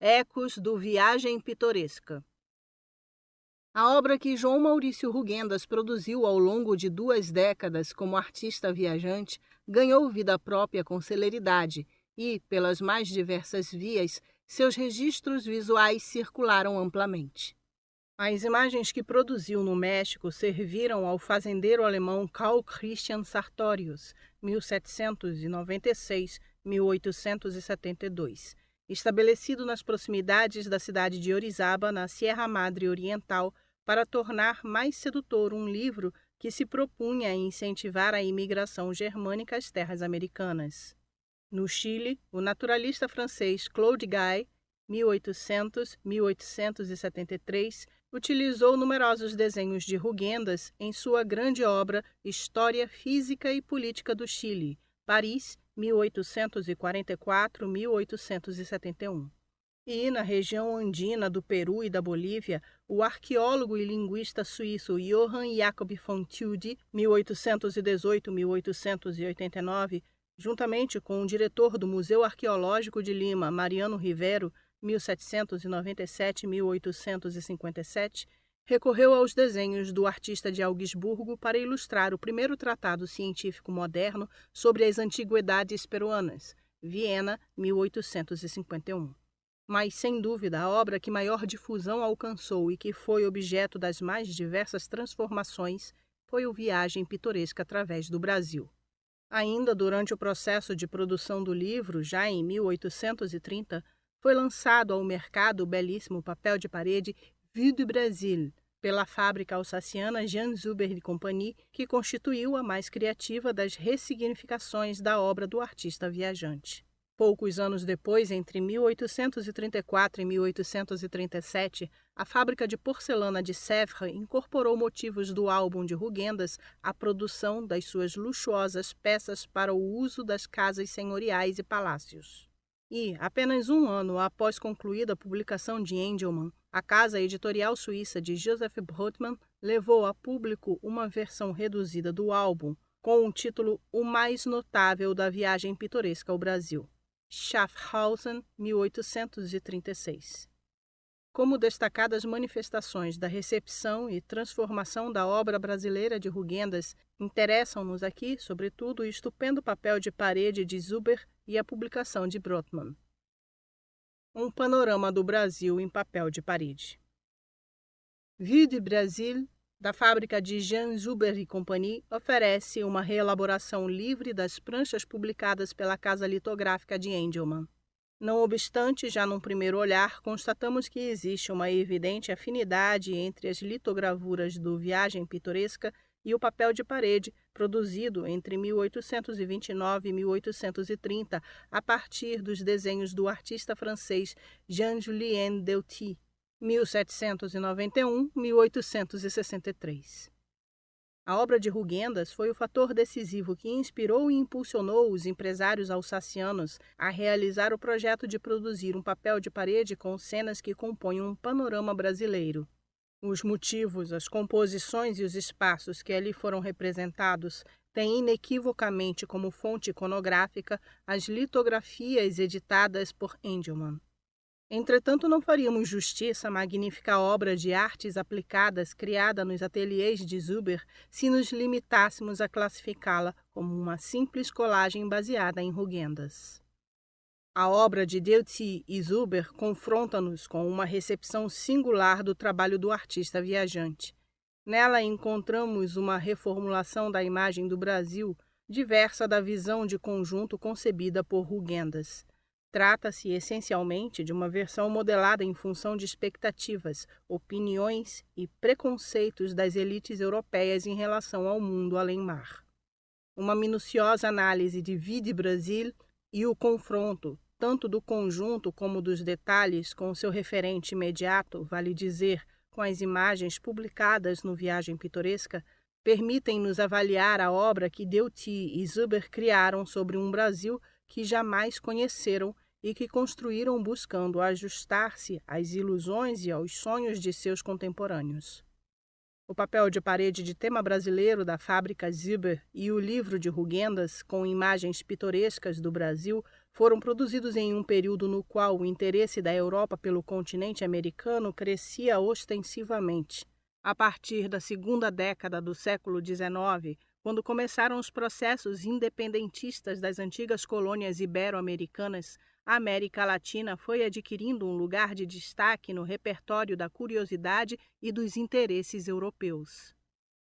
Ecos do Viagem Pitoresca. A obra que João Maurício Rugendas produziu ao longo de 2 décadas como artista viajante ganhou vida própria com celeridade e, pelas mais diversas vias, seus registros visuais circularam amplamente. As imagens que produziu no México serviram ao fazendeiro alemão Carl Christian Sartorius, 1796-1872, estabelecido nas proximidades da cidade de Orizaba, na Sierra Madre Oriental, para tornar mais sedutor um livro que se propunha a incentivar a imigração germânica às terras americanas. No Chile, o naturalista francês Claude Guy, 1800-1873, utilizou numerosos desenhos de Rugendas em sua grande obra História Física e Política do Chile, Paris, 1844-1871. E, na região andina do Peru e da Bolívia, o arqueólogo e linguista suíço Johann Jakob von Tschudi, 1818-1889, juntamente com o diretor do Museu Arqueológico de Lima, Mariano Rivero, 1797-1857, recorreu aos desenhos do artista de Augsburgo para ilustrar o primeiro tratado científico moderno sobre as antiguidades peruanas, Viena, 1851. Mas, sem dúvida, a obra que maior difusão alcançou e que foi objeto das mais diversas transformações foi o Viagem Pitoresca através do Brasil. Ainda durante o processo de produção do livro, já em 1830, foi lançado ao mercado o belíssimo papel de parede Vue du Brasil, pela fábrica alsaciana Jean Zuber Compagnie, que constituiu a mais criativa das ressignificações da obra do artista viajante. Poucos anos depois, entre 1834 e 1837, a fábrica de porcelana de Sèvres incorporou motivos do álbum de Rugendas à produção das suas luxuosas peças para o uso das casas senhoriais e palácios. E, apenas um ano após concluída a publicação de Engelmann, a casa editorial suíça de Joseph Brotman levou a público uma versão reduzida do álbum, com o título O Mais Notável da Viagem Pitoresca ao Brasil, Schaffhausen, 1836. Como destacadas manifestações da recepção e transformação da obra brasileira de Rugendas, interessam-nos aqui, sobretudo, o estupendo papel de parede de Zuber e a publicação de Brotman. Um panorama do Brasil em papel de parede. Vue du Brasil, da fábrica de Jean Zuber e Compagnie, oferece uma reelaboração livre das pranchas publicadas pela casa litográfica de Engelmann. Não obstante, já num primeiro olhar, constatamos que existe uma evidente afinidade entre as litogravuras do Viagem Pitoresca e o papel de parede, produzido entre 1829 e 1830, a partir dos desenhos do artista francês Jean-Julien Delty, 1791-1863. A obra de Rugendas foi o fator decisivo que inspirou e impulsionou os empresários alsacianos a realizar o projeto de produzir um papel de parede com cenas que compõem um panorama brasileiro. Os motivos, as composições e os espaços que ali foram representados têm inequivocamente como fonte iconográfica as litografias editadas por Engelmann. Entretanto, não faríamos justiça à magnífica obra de artes aplicadas criada nos ateliês de Zuber se nos limitássemos a classificá-la como uma simples colagem baseada em Rugendas. A obra de Delty e Zuber confronta-nos com uma recepção singular do trabalho do artista viajante. Nela encontramos uma reformulação da imagem do Brasil, diversa da visão de conjunto concebida por Rugendas. Trata-se essencialmente de uma versão modelada em função de expectativas, opiniões e preconceitos das elites europeias em relação ao mundo além-mar. Uma minuciosa análise de Vue du Brasil e o confronto, tanto do conjunto como dos detalhes, com seu referente imediato, vale dizer, com as imagens publicadas no Viagem Pitoresca, permitem-nos avaliar a obra que Delty e Zuber criaram sobre um Brasil que jamais conheceram e que construíram buscando ajustar-se às ilusões e aos sonhos de seus contemporâneos. O papel de parede de tema brasileiro da fábrica Zuber e o livro de Rugendas, com imagens pitorescas do Brasil, foram produzidos em um período no qual o interesse da Europa pelo continente americano crescia ostensivamente. A partir da segunda década do século XIX, quando começaram os processos independentistas das antigas colônias ibero-americanas, a América Latina foi adquirindo um lugar de destaque no repertório da curiosidade e dos interesses europeus.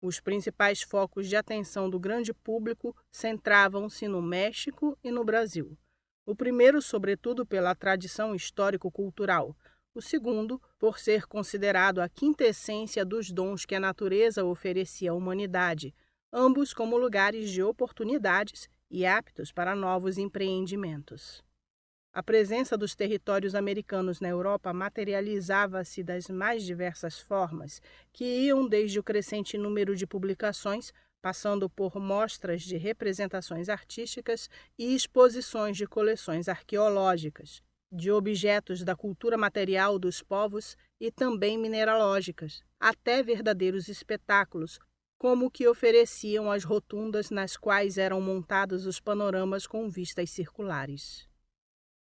Os principais focos de atenção do grande público centravam-se no México e no Brasil. O primeiro, sobretudo, pela tradição histórico-cultural. O segundo, por ser considerado a quintessência dos dons que a natureza oferecia à humanidade, ambos como lugares de oportunidades e aptos para novos empreendimentos. A presença dos territórios americanos na Europa materializava-se das mais diversas formas, que iam desde o crescente número de publicações, passando por mostras de representações artísticas e exposições de coleções arqueológicas, de objetos da cultura material dos povos e também mineralógicas, até verdadeiros espetáculos, como o que ofereciam as rotundas nas quais eram montados os panoramas com vistas circulares.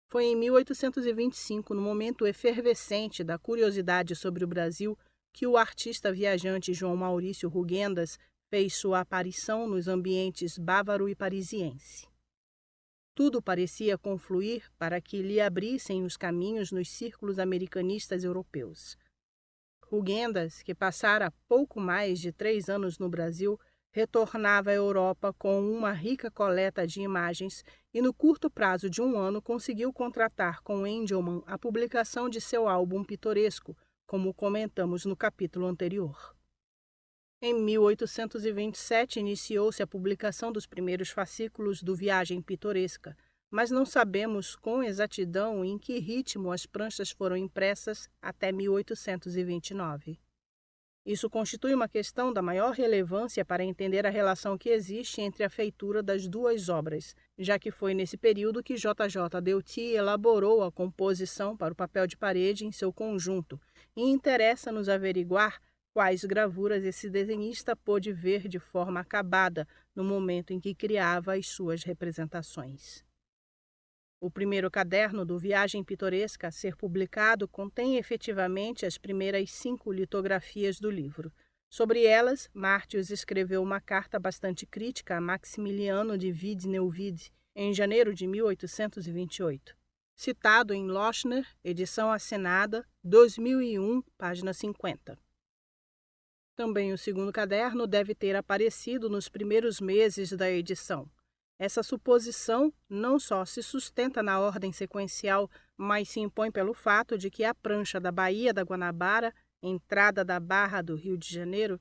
Foi em 1825, no momento efervescente da curiosidade sobre o Brasil, que o artista viajante João Maurício Rugendas fez sua aparição nos ambientes bávaro e parisiense. Tudo parecia confluir para que lhe abrissem os caminhos nos círculos americanistas europeus. Rugendas, que passara pouco mais de 3 anos no Brasil, retornava à Europa com uma rica coleta de imagens e, no curto prazo de 1 ano, conseguiu contratar com Engelmann a publicação de seu álbum pitoresco, como comentamos no capítulo anterior. Em 1827, iniciou-se a publicação dos primeiros fascículos do Viagem Pitoresca, mas não sabemos com exatidão em que ritmo as pranchas foram impressas até 1829. Isso constitui uma questão da maior relevância para entender a relação que existe entre a feitura das duas obras, já que foi nesse período que J.J. Douty elaborou a composição para o papel de parede em seu conjunto, e interessa-nos averiguar quais gravuras esse desenhista pôde ver de forma acabada no momento em que criava as suas representações. O primeiro caderno do Viagem Pitoresca a ser publicado contém efetivamente as primeiras 5 litografias do livro. Sobre elas, Martius escreveu uma carta bastante crítica a Maximiliano de Wied-Neuwied, em janeiro de 1828. Citado em Lochner, edição assinada, 2001, página 50. Também o segundo caderno deve ter aparecido nos primeiros meses da edição. Essa suposição não só se sustenta na ordem sequencial, mas se impõe pelo fato de que a prancha da Baía da Guanabara, entrada da Barra do Rio de Janeiro,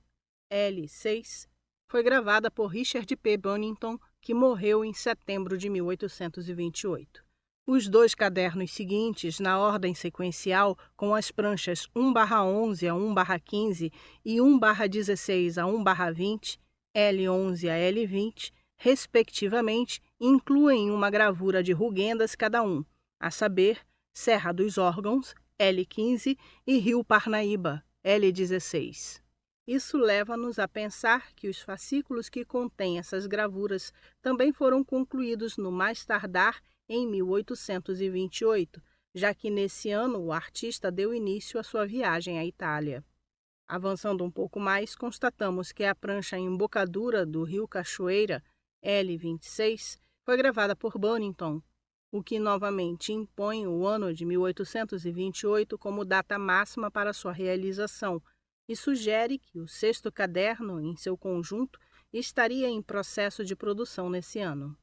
L6, foi gravada por Richard P. Bonington, que morreu em setembro de 1828. Os 2 cadernos seguintes, na ordem sequencial, com as pranchas 1/11 a 1/15 e 1/16 a 1/20, L11 a L20, respectivamente, incluem uma gravura de Rugendas cada um, a saber, Serra dos Órgãos, L15, e Rio Parnaíba, L16. Isso leva-nos a pensar que os fascículos que contêm essas gravuras também foram concluídos no mais tardar em 1828, já que nesse ano o artista deu início à sua viagem à Itália. Avançando um pouco mais, constatamos que a prancha em embocadura do Rio Cachoeira, L26, foi gravada por Bonington, o que novamente impõe o ano de 1828 como data máxima para sua realização e sugere que o 6º caderno, em seu conjunto, estaria em processo de produção nesse ano.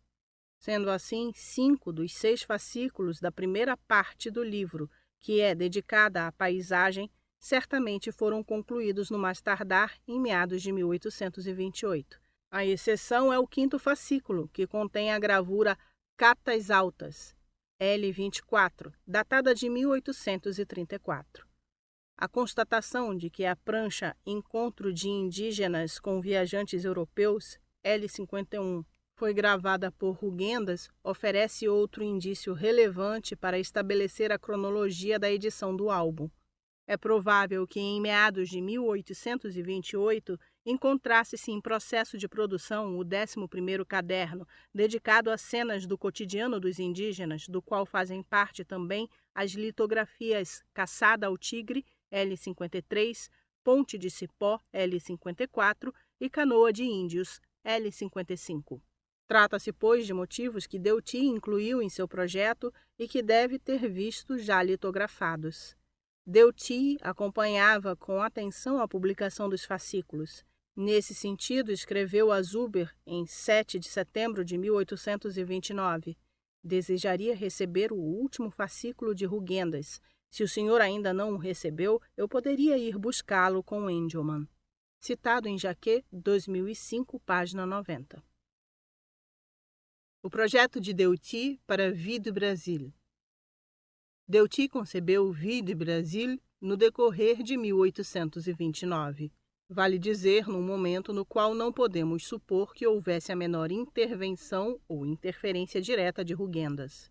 Sendo assim, 5 dos 6 fascículos da primeira parte do livro, que é dedicada à paisagem, certamente foram concluídos no mais tardar em meados de 1828. A exceção é o 5º fascículo, que contém a gravura Catas Altas, L24, datada de 1834. A constatação de que a prancha Encontro de Indígenas com Viajantes Europeus, L51, foi gravada por Rugendas oferece outro indício relevante para estabelecer a cronologia da edição do álbum. É provável que em meados de 1828 encontrasse-se em processo de produção o 11º caderno, dedicado a cenas do cotidiano dos indígenas, do qual fazem parte também as litografias Caçada ao Tigre, L53, Ponte de Cipó, L54 e Canoa de Índios, L55. Trata-se, pois, de motivos que Deuty incluiu em seu projeto e que deve ter visto já litografados. Deuty acompanhava com atenção a publicação dos fascículos. Nesse sentido, escreveu a Zuber em 7 de setembro de 1829. Desejaria receber o último fascículo de Rugendas. Se o senhor ainda não o recebeu, eu poderia ir buscá-lo com Engelmann. Citado em Jacquet, 2005, página 90. O projeto de Deuty para Vie du Brésil. Deuty concebeu Vie du Brésil no decorrer de 1829. Vale dizer, num momento no qual não podemos supor que houvesse a menor intervenção ou interferência direta de Rugendas.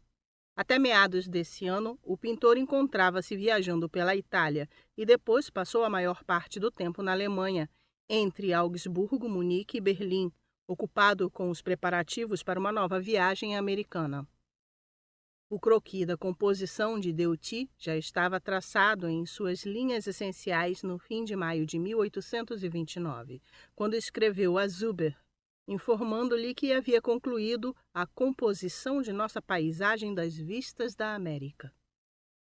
Até meados desse ano, o pintor encontrava-se viajando pela Itália e depois passou a maior parte do tempo na Alemanha, entre Augsburgo, Munique e Berlim, ocupado com os preparativos para uma nova viagem americana. O croquis da composição de Deuty já estava traçado em suas linhas essenciais no fim de maio de 1829, quando escreveu a Zuber, informando-lhe que havia concluído a composição de nossa paisagem das vistas da América.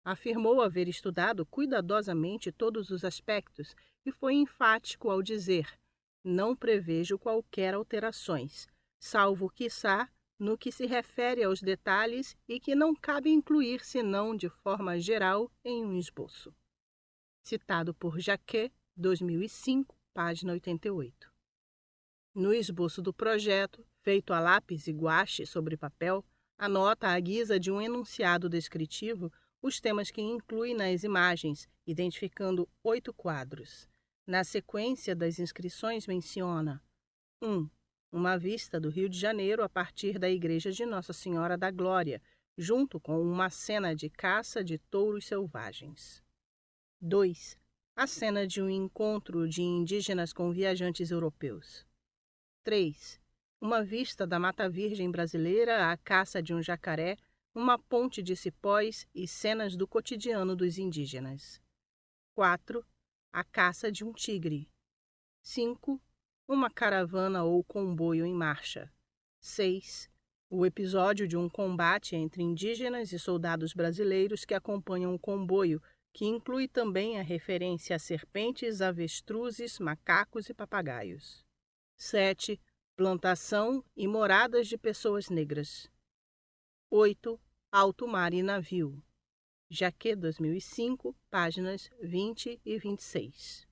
Afirmou haver estudado cuidadosamente todos os aspectos e foi enfático ao dizer: não prevejo qualquer alterações, salvo, quiçá, no que se refere aos detalhes e que não cabe incluir senão de forma geral em um esboço. Citado por Jacquet, 2005, página 88. No esboço do projeto, feito a lápis e guache sobre papel, anota à guisa de um enunciado descritivo os temas que inclui nas imagens, identificando 8 quadros. Na sequência das inscrições menciona 1. Uma vista do Rio de Janeiro a partir da Igreja de Nossa Senhora da Glória, junto com uma cena de caça de touros selvagens. 2. A cena de um encontro de indígenas com viajantes europeus. 3. Uma vista da Mata Virgem brasileira à caça de um jacaré, uma ponte de cipós e cenas do cotidiano dos indígenas. 4. A caça de um tigre. 5. Uma caravana ou comboio em marcha. 6. O episódio de um combate entre indígenas e soldados brasileiros que acompanham o comboio, que inclui também a referência a serpentes, avestruzes, macacos e papagaios. 7. Plantação e moradas de pessoas negras. 8. Alto mar e navio. Jacquet, 2005, páginas 20 e 26.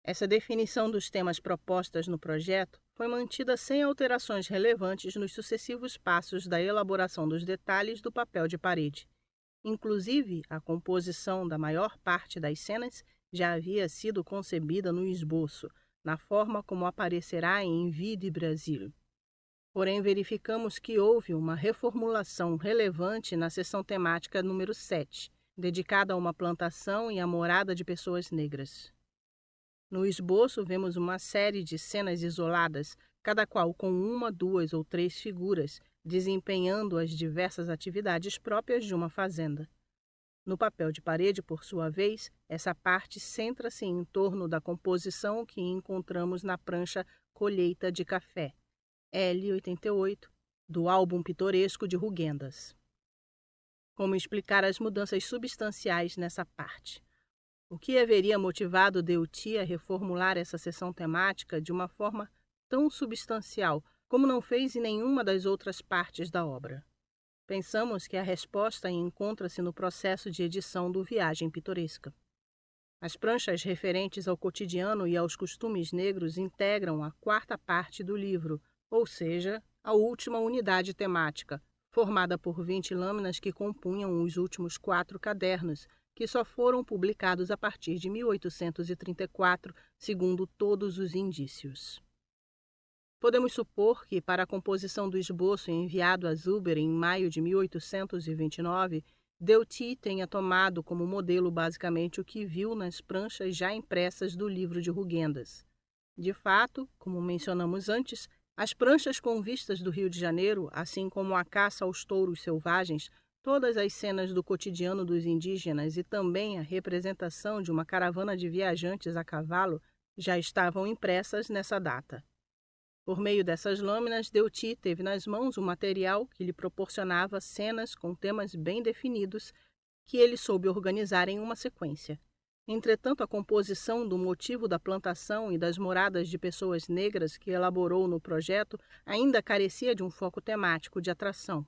Essa definição dos temas propostas no projeto foi mantida sem alterações relevantes nos sucessivos passos da elaboração dos detalhes do papel de parede. Inclusive, a composição da maior parte das cenas já havia sido concebida no esboço, na forma como aparecerá em Vie du Brésil. Porém, verificamos que houve uma reformulação relevante na seção temática número 7, dedicada a uma plantação e à morada de pessoas negras. No esboço, vemos uma série de cenas isoladas, cada qual com 1, 2 ou 3 figuras, desempenhando as diversas atividades próprias de uma fazenda. No papel de parede, por sua vez, essa parte centra-se em torno da composição que encontramos na prancha Colheita de Café, L88, do álbum pitoresco de Rugendas. Como explicar as mudanças substanciais nessa parte? O que haveria motivado Deuty a reformular essa seção temática de uma forma tão substancial, como não fez em nenhuma das outras partes da obra? Pensamos que a resposta encontra-se no processo de edição do Viagem Pitoresca. As pranchas referentes ao cotidiano e aos costumes negros integram a 4ª parte do livro, ou seja, a última unidade temática, formada por 20 lâminas que compunham os últimos 4 cadernos, que só foram publicados a partir de 1834, segundo todos os indícios. Podemos supor que, para a composição do esboço enviado a Zuber em maio de 1829, Deuty tenha tomado como modelo basicamente o que viu nas pranchas já impressas do livro de Rugendas. De fato, como mencionamos antes, as pranchas com vistas do Rio de Janeiro, assim como a caça aos touros selvagens, todas as cenas do cotidiano dos indígenas e também a representação de uma caravana de viajantes a cavalo já estavam impressas nessa data. Por meio dessas lâminas, Deutsche teve nas mãos um material que lhe proporcionava cenas com temas bem definidos que ele soube organizar em uma sequência. Entretanto, a composição do motivo da plantação e das moradas de pessoas negras que elaborou no projeto ainda carecia de um foco temático de atração.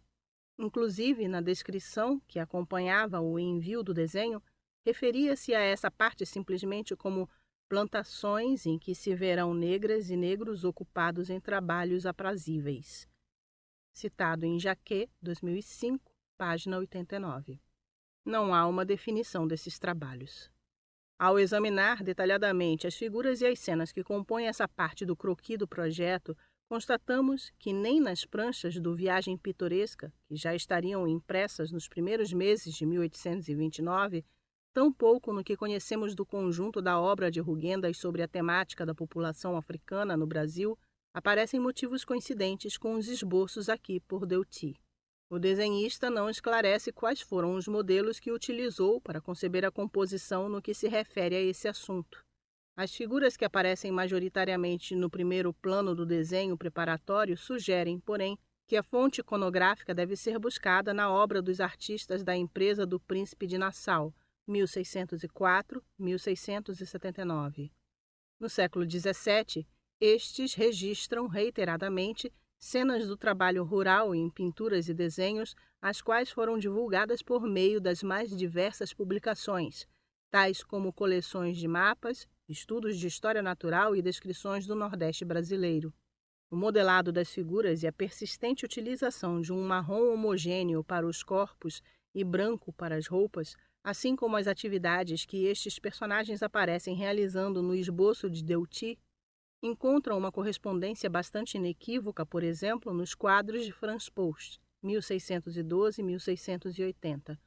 Inclusive, na descrição que acompanhava o envio do desenho, referia-se a essa parte simplesmente como plantações em que se verão negras e negros ocupados em trabalhos aprazíveis. Citado em Jacquet, 2005, página 89. Não há uma definição desses trabalhos. Ao examinar detalhadamente as figuras e as cenas que compõem essa parte do croquis do projeto, constatamos que nem nas pranchas do Viagem Pitoresca, que já estariam impressas nos primeiros meses de 1829, tampouco no que conhecemos do conjunto da obra de Rugendas sobre a temática da população africana no Brasil, aparecem motivos coincidentes com os esboços aqui por Deutsche. O desenhista não esclarece quais foram os modelos que utilizou para conceber a composição no que se refere a esse assunto. As figuras que aparecem majoritariamente no primeiro plano do desenho preparatório sugerem, porém, que a fonte iconográfica deve ser buscada na obra dos artistas da Empresa do Príncipe de Nassau, 1604-1679. No século XVII, estes registram reiteradamente cenas do trabalho rural em pinturas e desenhos, as quais foram divulgadas por meio das mais diversas publicações, tais como coleções de mapas, estudos de história natural e descrições do Nordeste brasileiro. O modelado das figuras e a persistente utilização de um marrom homogêneo para os corpos e branco para as roupas, assim como as atividades que estes personagens aparecem realizando no esboço de Deutsche, encontram uma correspondência bastante inequívoca, por exemplo, nos quadros de Franz Post, 1612 e 1680,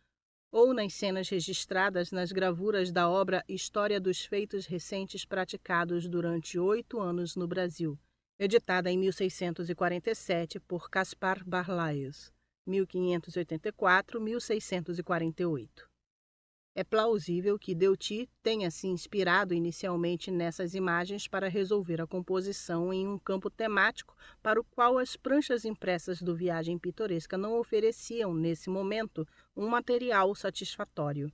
ou nas cenas registradas nas gravuras da obra História dos Feitos Recentes Praticados durante 8 anos no Brasil, editada em 1647 por Caspar Barlaius, 1584-1648. É plausível que Deutsche tenha se inspirado inicialmente nessas imagens para resolver a composição em um campo temático para o qual as pranchas impressas do Viagem Pitoresca não ofereciam, nesse momento, um material satisfatório.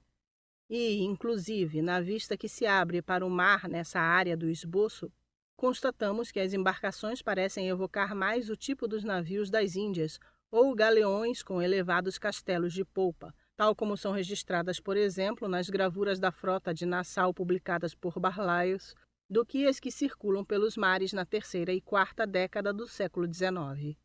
E, inclusive, na vista que se abre para o mar nessa área do esboço, constatamos que as embarcações parecem evocar mais o tipo dos navios das Índias ou galeões com elevados castelos de polpa, tal como são registradas, por exemplo, nas gravuras da frota de Nassau publicadas por Barlaius, do que as que circulam pelos mares na terceira e quarta década do século XIX.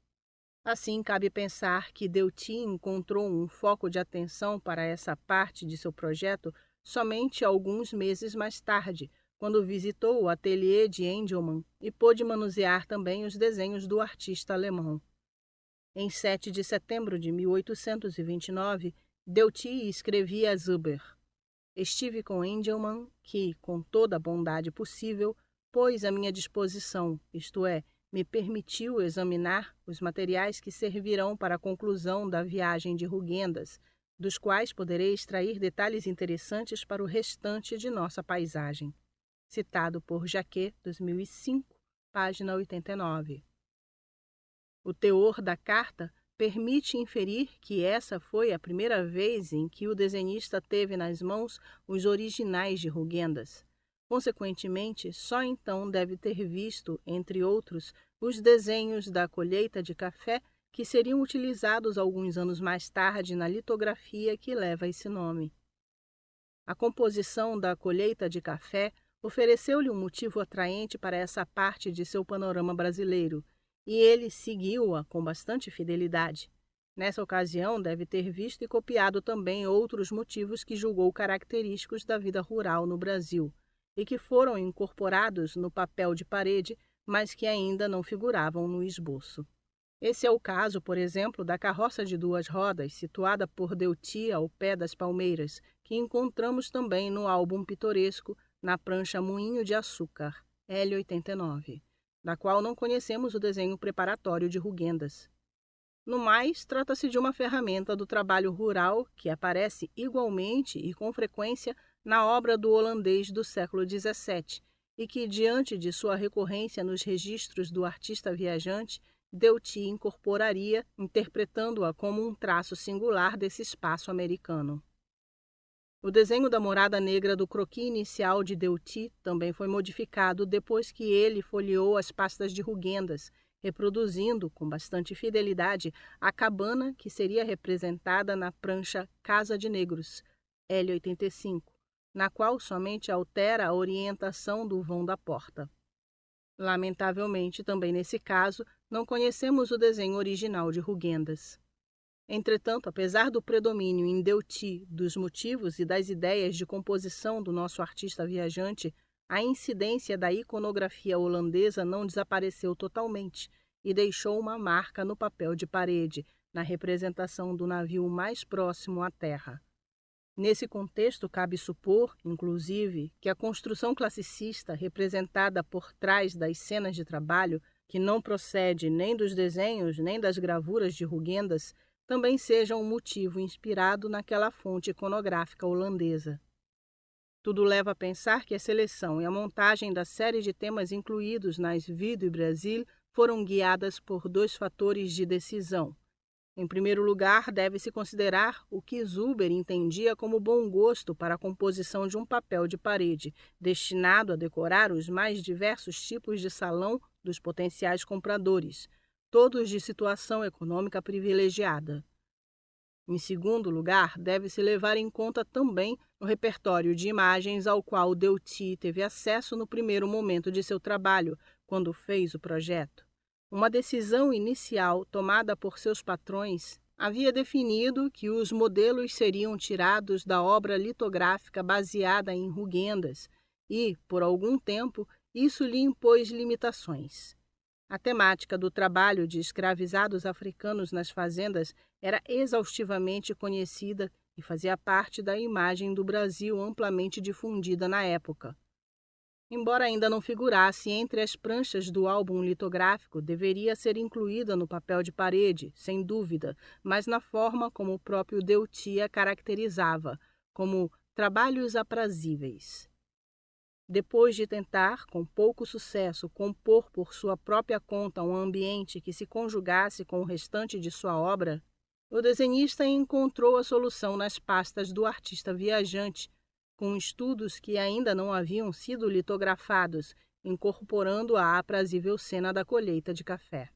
Assim, cabe pensar que Deutsche encontrou um foco de atenção para essa parte de seu projeto somente alguns meses mais tarde, quando visitou o ateliê de Engelmann e pôde manusear também os desenhos do artista alemão. Em 7 de setembro de 1829, Deutsche escrevia a Zuber: "Estive com Engelmann, que, com toda a bondade possível, pôs à minha disposição, isto é, me permitiu examinar os materiais que servirão para a conclusão da viagem de Rugendas, dos quais poderei extrair detalhes interessantes para o restante de nossa paisagem." Citado por Jacquet, 2005, página 89. O teor da carta permite inferir que essa foi a primeira vez em que o desenhista teve nas mãos os originais de Rugendas. Consequentemente, só então deve ter visto, entre outros, os desenhos da colheita de café que seriam utilizados alguns anos mais tarde na litografia que leva esse nome. A composição da colheita de café ofereceu-lhe um motivo atraente para essa parte de seu panorama brasileiro, e ele seguiu-a com bastante fidelidade. Nessa ocasião, deve ter visto e copiado também outros motivos que julgou característicos da vida rural no Brasil, e que foram incorporados no papel de parede, mas que ainda não figuravam no esboço. Esse é o caso, por exemplo, da carroça de 2 rodas, situada por Deutsche ao pé das palmeiras, que encontramos também no álbum pitoresco, na prancha Moinho de Açúcar, L89, da qual não conhecemos o desenho preparatório de Rugendas. No mais, trata-se de uma ferramenta do trabalho rural que aparece igualmente e com frequência na obra do holandês do século XVII e que, diante de sua recorrência nos registros do artista viajante, Deutie incorporaria, interpretando-a como um traço singular desse espaço americano. O desenho da morada negra do croquis inicial de Deutie também foi modificado depois que ele folheou as pastas de Rugendas, reproduzindo, com bastante fidelidade, a cabana que seria representada na prancha Casa de Negros, L85, na qual somente altera a orientação do vão da porta. Lamentavelmente, também nesse caso, não conhecemos o desenho original de Rugendas. Entretanto, apesar do predomínio em Deutie dos motivos e das ideias de composição do nosso artista viajante, a incidência da iconografia holandesa não desapareceu totalmente e deixou uma marca no papel de parede, na representação do navio mais próximo à terra. Nesse contexto, cabe supor, inclusive, que a construção classicista representada por trás das cenas de trabalho, que não procede nem dos desenhos nem das gravuras de Rugendas, também seja um motivo inspirado naquela fonte iconográfica holandesa. Tudo leva a pensar que a seleção e a montagem da série de temas incluídos nas Vie du Brésil foram guiadas por dois fatores de decisão. Em primeiro lugar, deve-se considerar o que Zuber entendia como bom gosto para a composição de um papel de parede, destinado a decorar os mais diversos tipos de salão dos potenciais compradores, todos de situação econômica privilegiada. Em segundo lugar, deve-se levar em conta também o repertório de imagens ao qual Deutie teve acesso no primeiro momento de seu trabalho, quando fez o projeto. Uma decisão inicial tomada por seus patrões havia definido que os modelos seriam tirados da obra litográfica baseada em Rugendas e, por algum tempo, isso lhe impôs limitações. A temática do trabalho de escravizados africanos nas fazendas era exaustivamente conhecida e fazia parte da imagem do Brasil amplamente difundida na época. Embora ainda não figurasse entre as pranchas do álbum litográfico, deveria ser incluída no papel de parede, sem dúvida, mas na forma como o próprio Deutie a caracterizava, como trabalhos aprazíveis. Depois de tentar, com pouco sucesso, compor por sua própria conta um ambiente que se conjugasse com o restante de sua obra, o desenhista encontrou a solução nas pastas do artista viajante, com estudos que ainda não haviam sido litografados, incorporando a aprazível cena da colheita de café.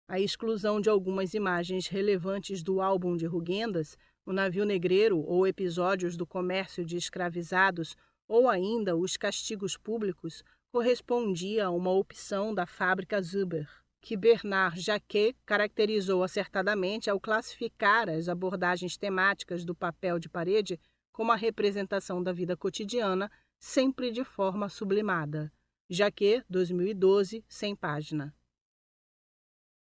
A exclusão de algumas imagens relevantes do álbum de Rugendas, o navio negreiro ou episódios do comércio de escravizados, ou ainda os castigos públicos, correspondia a uma opção da fábrica Zuber, que Bernard Jacquet caracterizou acertadamente ao classificar as abordagens temáticas do papel de parede como a representação da vida cotidiana, sempre de forma sublimada. Jacquet, 2012, 100 páginas.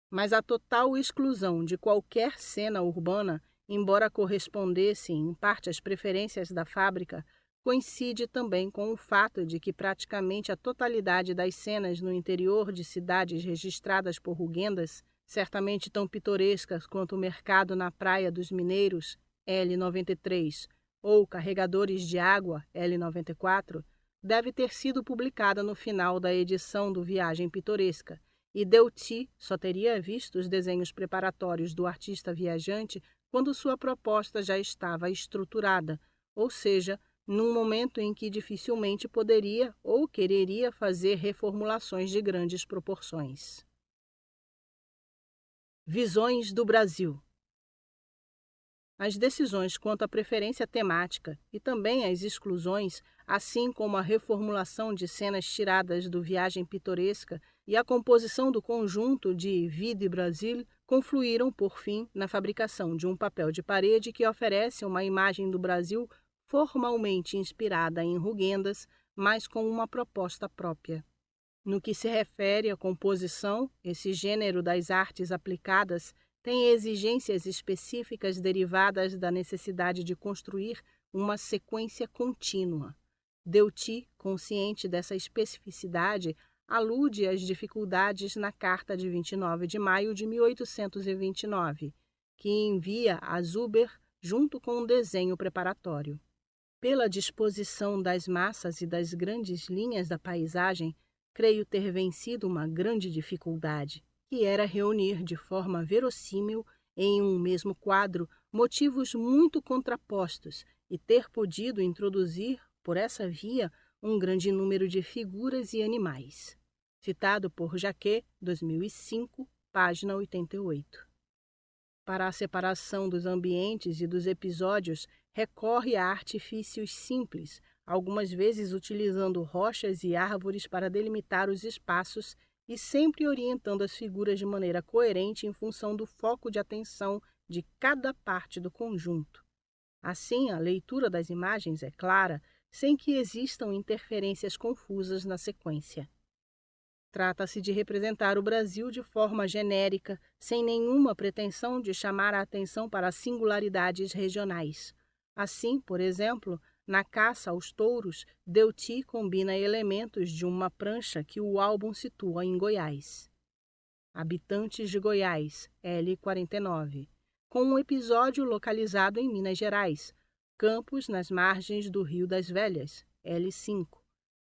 Mas a total exclusão de qualquer cena urbana, embora correspondesse em parte às preferências da fábrica, coincide também com o fato de que praticamente a totalidade das cenas no interior de cidades registradas por Rugendas, certamente tão pitorescas quanto o mercado na Praia dos Mineiros, L93, ou Carregadores de Água, L94, deve ter sido publicada no final da edição do Viagem Pitoresca, e Deutie só teria visto os desenhos preparatórios do artista viajante quando sua proposta já estava estruturada, ou seja, num momento em que dificilmente poderia ou quereria fazer reformulações de grandes proporções. Visões do Brasil. As decisões quanto à preferência temática e também as exclusões, assim como a reformulação de cenas tiradas do Viagem Pitoresca e a composição do conjunto de Vie du Brésil, confluíram, por fim, na fabricação de um papel de parede que oferece uma imagem do Brasil formalmente inspirada em Rugendas, mas com uma proposta própria. No que se refere à composição, esse gênero das artes aplicadas tem exigências específicas derivadas da necessidade de construir uma sequência contínua. Deuti, consciente dessa especificidade, alude às dificuldades na Carta de 29 de maio de 1829, que envia a Zuber junto com um desenho preparatório. Pela disposição das massas e das grandes linhas da paisagem, creio ter vencido uma grande dificuldade, que era reunir de forma verossímil em um mesmo quadro motivos muito contrapostos e ter podido introduzir, por essa via, um grande número de figuras e animais. Citado por Jacquet, 2005, página 88. Para a separação dos ambientes e dos episódios, recorre a artifícios simples, algumas vezes utilizando rochas e árvores para delimitar os espaços e sempre orientando as figuras de maneira coerente em função do foco de atenção de cada parte do conjunto. Assim, a leitura das imagens é clara, sem que existam interferências confusas na sequência. Trata-se de representar o Brasil de forma genérica, sem nenhuma pretensão de chamar a atenção para singularidades regionais. Assim, por exemplo, na caça aos touros, Deuti combina elementos de uma prancha que o álbum situa em Goiás. Habitantes de Goiás, L49, com um episódio localizado em Minas Gerais, Campos nas margens do Rio das Velhas, L5,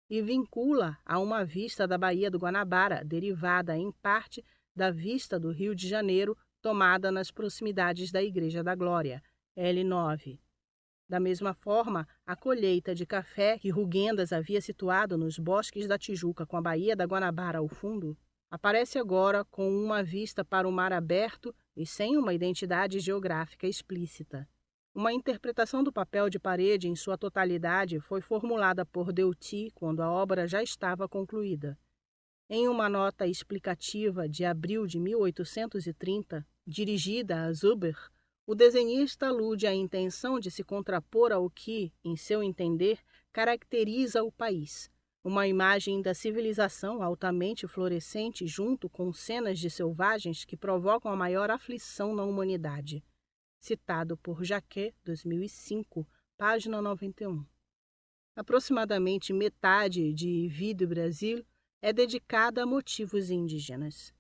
e vincula a uma vista da Baía do Guanabara, derivada em parte da vista do Rio de Janeiro, tomada nas proximidades da Igreja da Glória, L9. Da mesma forma, a colheita de café que Rugendas havia situado nos bosques da Tijuca com a Baía da Guanabara ao fundo, aparece agora com uma vista para o mar aberto e sem uma identidade geográfica explícita. Uma interpretação do papel de parede em sua totalidade foi formulada por Deuti quando a obra já estava concluída. Em uma nota explicativa de abril de 1830, dirigida a Zuber, o desenhista alude à intenção de se contrapor ao que, em seu entender, caracteriza o país, uma imagem da civilização altamente florescente junto com cenas de selvagens que provocam a maior aflição na humanidade. Citado por Jacquet, 2005, página 91. Aproximadamente metade de Vie du Brasil é dedicada a motivos indígenas.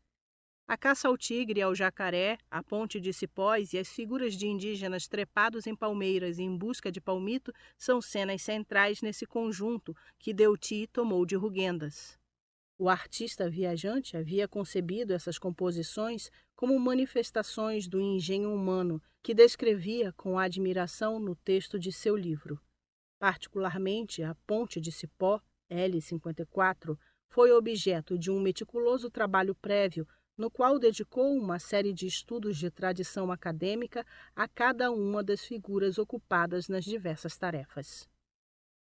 A caça ao tigre e ao jacaré, a ponte de cipós e as figuras de indígenas trepados em palmeiras em busca de palmito são cenas centrais nesse conjunto que Deuti tomou de Rugendas. O artista viajante havia concebido essas composições como manifestações do engenho humano que descrevia com admiração no texto de seu livro. Particularmente, a Ponte de Cipó, L54, foi objeto de um meticuloso trabalho prévio no qual dedicou uma série de estudos de tradição acadêmica a cada uma das figuras ocupadas nas diversas tarefas.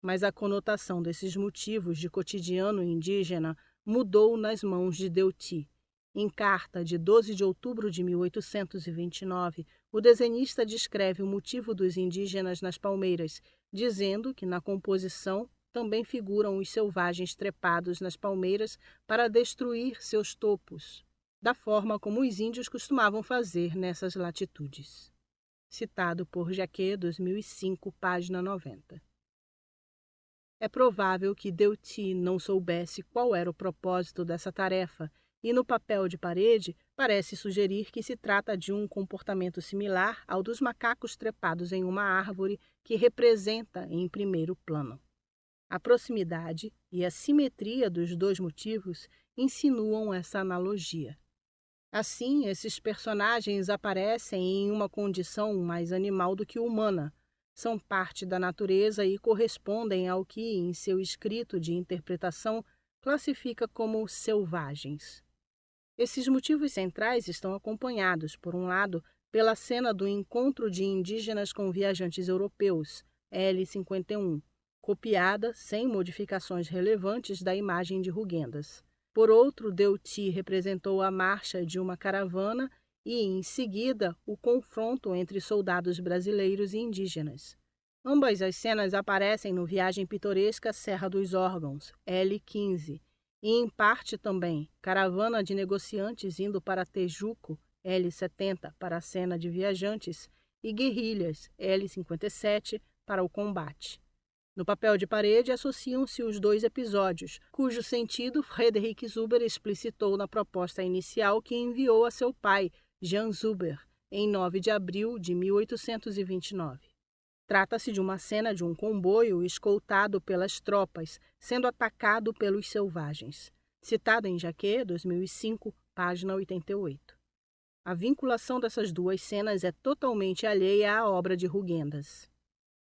Mas a conotação desses motivos de cotidiano indígena mudou nas mãos de Deuti. Em carta de 12 de outubro de 1829, o desenhista descreve o motivo dos indígenas nas palmeiras, dizendo que na composição também figuram os selvagens trepados nas palmeiras para destruir seus topos, da forma como os índios costumavam fazer nessas latitudes. Citado por Jacquet, 2005, página 90. É provável que Deuti não soubesse qual era o propósito dessa tarefa, e no papel de parede parece sugerir que se trata de um comportamento similar ao dos macacos trepados em uma árvore que representa em primeiro plano. A proximidade e a simetria dos dois motivos insinuam essa analogia. Assim, esses personagens aparecem em uma condição mais animal do que humana, são parte da natureza e correspondem ao que, em seu escrito de interpretação, classifica como selvagens. Esses motivos centrais estão acompanhados, por um lado, pela cena do encontro de indígenas com viajantes europeus, L51, copiada, sem modificações relevantes, da imagem de Rugendas. Por outro, Deuti representou a marcha de uma caravana e, em seguida, o confronto entre soldados brasileiros e indígenas. Ambas as cenas aparecem no Viagem Pitoresca Serra dos Órgãos, L15, e, em parte também, Caravana de Negociantes indo para Tejuco, L70, para a cena de viajantes, e Guerrilhas, L57, para o combate. No papel de parede associam-se os dois episódios, cujo sentido Friedrich Zuber explicitou na proposta inicial que enviou a seu pai, Jean Zuber, em 9 de abril de 1829. Trata-se de uma cena de um comboio escoltado pelas tropas, sendo atacado pelos selvagens. Citado em Jacquet, 2005, página 88. A vinculação dessas duas cenas é totalmente alheia à obra de Rugendas.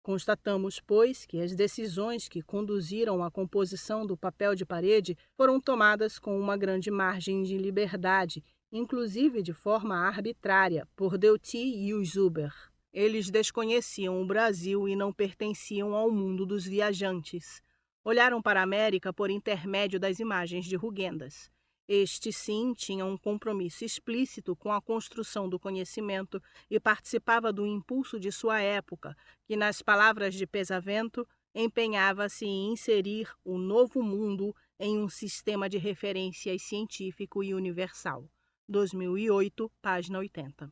Constatamos, pois, que as decisões que conduziram à composição do papel de parede foram tomadas com uma grande margem de liberdade, inclusive de forma arbitrária, por Deuty e os Zuber. Eles desconheciam o Brasil e não pertenciam ao mundo dos viajantes. Olharam para a América por intermédio das imagens de Rugendas. Este, sim, tinha um compromisso explícito com a construção do conhecimento e participava do impulso de sua época, que, nas palavras de Pesavento, empenhava-se em inserir o novo mundo em um sistema de referências científico e universal. 2008, página 80.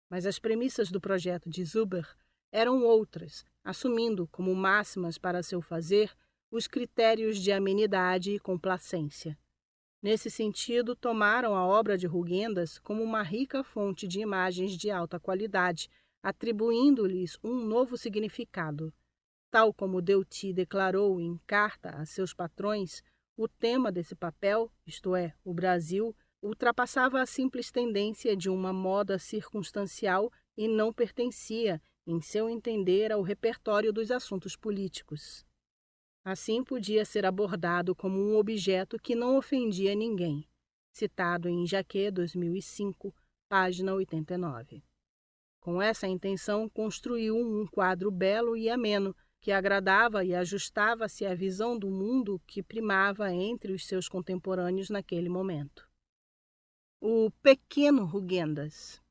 Mas as premissas do projeto de Zuber eram outras, assumindo como máximas para seu fazer os critérios de amenidade e complacência. Nesse sentido, tomaram a obra de Rugendas como uma rica fonte de imagens de alta qualidade, atribuindo-lhes um novo significado. Tal como Deuty declarou em carta a seus patrões, o tema desse papel, isto é, o Brasil, ultrapassava a simples tendência de uma moda circunstancial e não pertencia, em seu entender, ao repertório dos assuntos políticos. Assim, podia ser abordado como um objeto que não ofendia ninguém. Citado em Jacquet, 2005, página 89. Com essa intenção, construiu um quadro belo e ameno, que agradava e ajustava-se à visão do mundo que primava entre os seus contemporâneos naquele momento. O Pequeno Rugendas.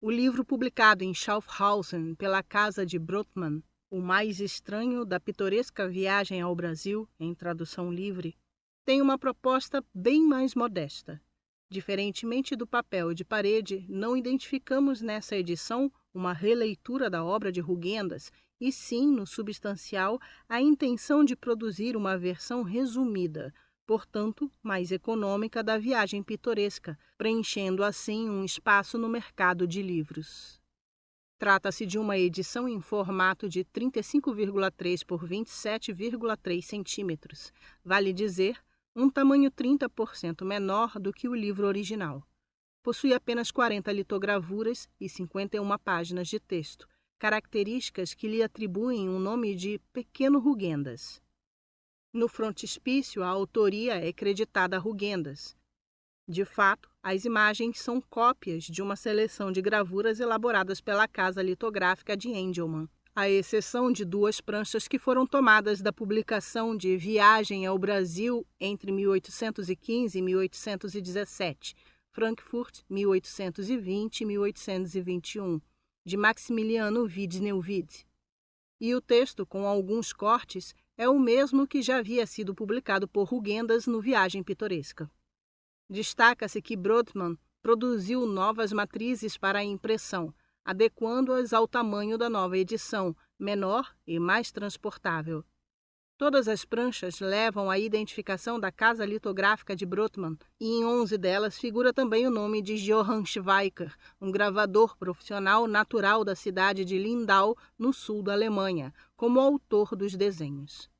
O livro publicado em Schaffhausen pela Casa de Brotmann, O Mais Estranho da Pitoresca Viagem ao Brasil, em tradução livre, tem uma proposta bem mais modesta. Diferentemente do papel de parede, não identificamos nessa edição uma releitura da obra de Rugendas, e sim, no substancial, a intenção de produzir uma versão resumida, portanto, mais econômica da viagem pitoresca, preenchendo assim um espaço no mercado de livros. Trata-se de uma edição em formato de 35,3 por 27,3 centímetros, vale dizer, um tamanho 30% menor do que o livro original. Possui apenas 40 litogravuras e 51 páginas de texto, características que lhe atribuem o nome de Pequeno Rugendas. No frontispício, a autoria é creditada a Rugendas. De fato, as imagens são cópias de uma seleção de gravuras elaboradas pela Casa Litográfica de Engelmann, à exceção de 2 pranchas que foram tomadas da publicação de Viagem ao Brasil entre 1815 e 1817, Frankfurt, 1820 e 1821, de Maximiliano Wied-Neuwied. E o texto, com alguns cortes, é o mesmo que já havia sido publicado por Rugendas no Viagem Pitoresca. Destaca-se que Brotmann produziu novas matrizes para a impressão, adequando-as ao tamanho da nova edição, menor e mais transportável. Todas as pranchas levam a identificação da Casa Litográfica de Brotmann, e em 11 delas figura também o nome de Johann Schweiker, um gravador profissional natural da cidade de Lindau, no sul da Alemanha, como autor dos desenhos.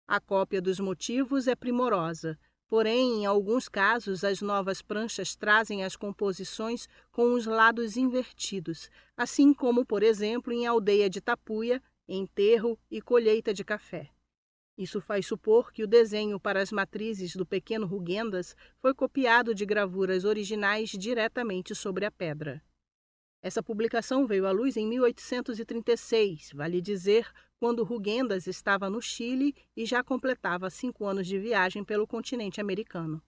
A cópia dos motivos é primorosa, porém, em alguns casos, as novas pranchas trazem as composições com os lados invertidos, assim como, por exemplo, em Aldeia de Tapuia, Enterro e Colheita de Café. Isso faz supor que o desenho para as matrizes do Pequeno Rugendas foi copiado de gravuras originais diretamente sobre a pedra. Essa publicação veio à luz em 1836, vale dizer, quando Rugendas estava no Chile e já completava 5 anos de viagem pelo continente americano.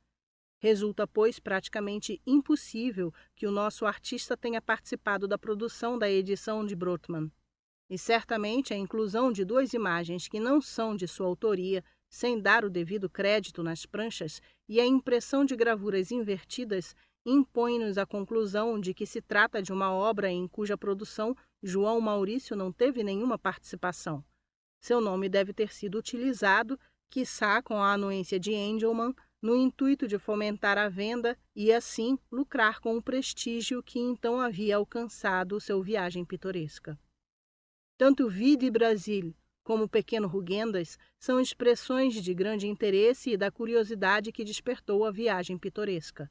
Resulta, pois, praticamente impossível que o nosso artista tenha participado da produção da edição de Brotmann. E certamente a inclusão de 2 imagens que não são de sua autoria, sem dar o devido crédito nas pranchas, e a impressão de gravuras invertidas impõe-nos a conclusão de que se trata de uma obra em cuja produção João Maurício não teve nenhuma participação. Seu nome deve ter sido utilizado, quiçá com a anuência de Engelmann, no intuito de fomentar a venda e, assim, lucrar com o prestígio que então havia alcançado seu viagem pitoresca. Tanto Vide Brasil como Pequeno Rugendas são expressões de grande interesse e da curiosidade que despertou a viagem pitoresca.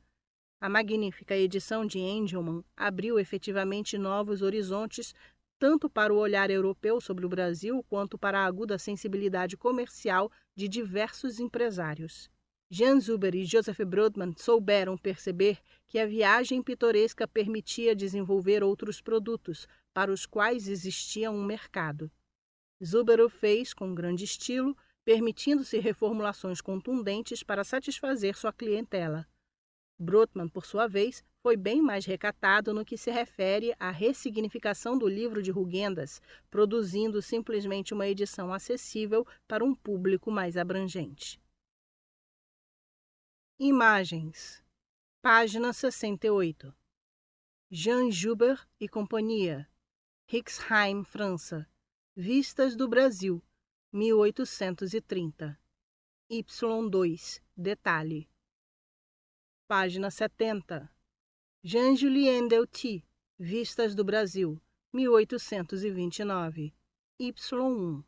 A magnífica edição de Engelmann abriu efetivamente novos horizontes tanto para o olhar europeu sobre o Brasil quanto para a aguda sensibilidade comercial de diversos empresários. Jan Zuber e Joseph Brodmann souberam perceber que a viagem pitoresca permitia desenvolver outros produtos para os quais existia um mercado. Zuber o fez com grande estilo, permitindo-se reformulações contundentes para satisfazer sua clientela. Brodmann, por sua vez, foi bem mais recatado no que se refere à ressignificação do livro de Rugendas, produzindo simplesmente uma edição acessível para um público mais abrangente. Imagens. Página 68. Jean Zuber e Companhia. Rixheim, França. Vistas do Brasil, 1830. Y2. Detalhe. Página 70. Jean-Julien Delty, Vistas do Brasil, 1829. Y1.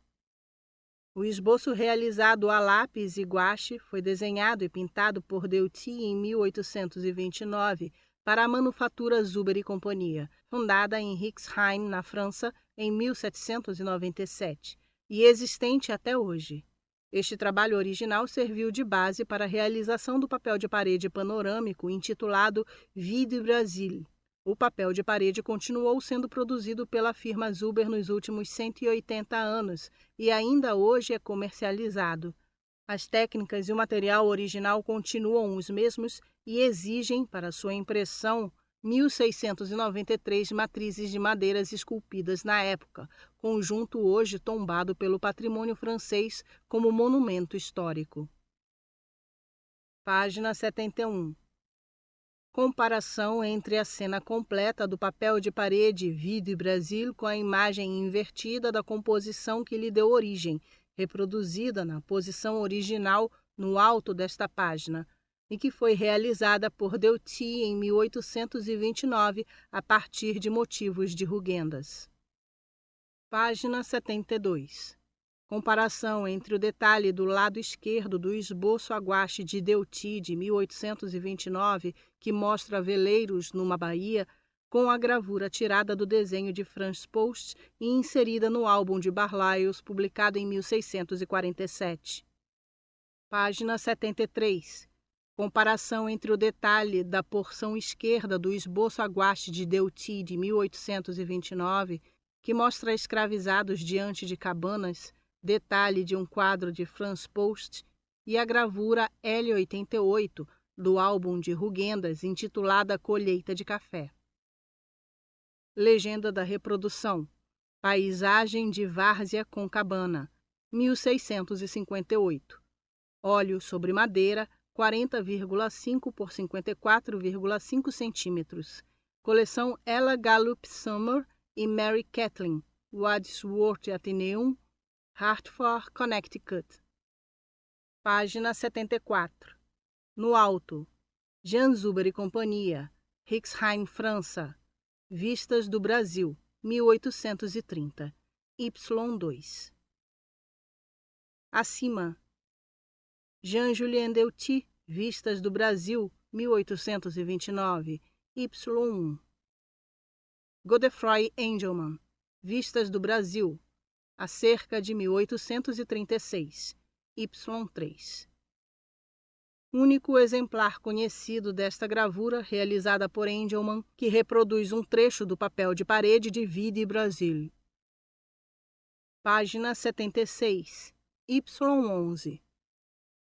O esboço realizado a lápis e guache foi desenhado e pintado por Delty em 1829 para a manufatura Zuber e Companhia, fundada em Rixheim, na França, em 1797, e existente até hoje. Este trabalho original serviu de base para a realização do papel de parede panorâmico intitulado Vide Brasil. O papel de parede continuou sendo produzido pela firma Zuber nos últimos 180 anos e ainda hoje é comercializado. As técnicas e o material original continuam os mesmos e exigem, para sua impressão, 1.693 matrizes de madeiras esculpidas na época, conjunto hoje tombado pelo patrimônio francês como monumento histórico. Página 71. Comparação entre a cena completa do papel de parede Vide Brasil com a imagem invertida da composição que lhe deu origem, reproduzida na posição original no alto desta página, e que foi realizada por Delty em 1829 a partir de motivos de Rugendas. Página 72. Comparação entre o detalhe do lado esquerdo do esboço a guache de Delty de 1829, que mostra veleiros numa baía, com a gravura tirada do desenho de Franz Post e inserida no álbum de Barlaios, publicado em 1647. Página 73. Comparação entre o detalhe da porção esquerda do esboço a guache de Delty de 1829, que mostra escravizados diante de cabanas, detalhe de um quadro de Franz Post, e a gravura L88 do álbum de Rugendas, intitulada Colheita de Café. Legenda da reprodução. Paisagem de Várzea com Cabana, 1658. Óleo sobre madeira, 40,5 por 54,5 centímetros. Coleção Ella Gallup Summer e Mary Catlin, Wadsworth Atheneum, Hartford, Connecticut. Página 74. No alto. Jan Zuber e Companhia, Rixheim, França. Vistas do Brasil, 1830. Y2. Acima. Jean-Julien Delty, Vistas do Brasil, 1829. Y1. Godefroy Engelmann, Vistas do Brasil, a cerca de 1836. Y3. Único exemplar conhecido desta gravura, realizada por Engelmann, que reproduz um trecho do papel de parede de Vide Brasil. Página 76. Y11.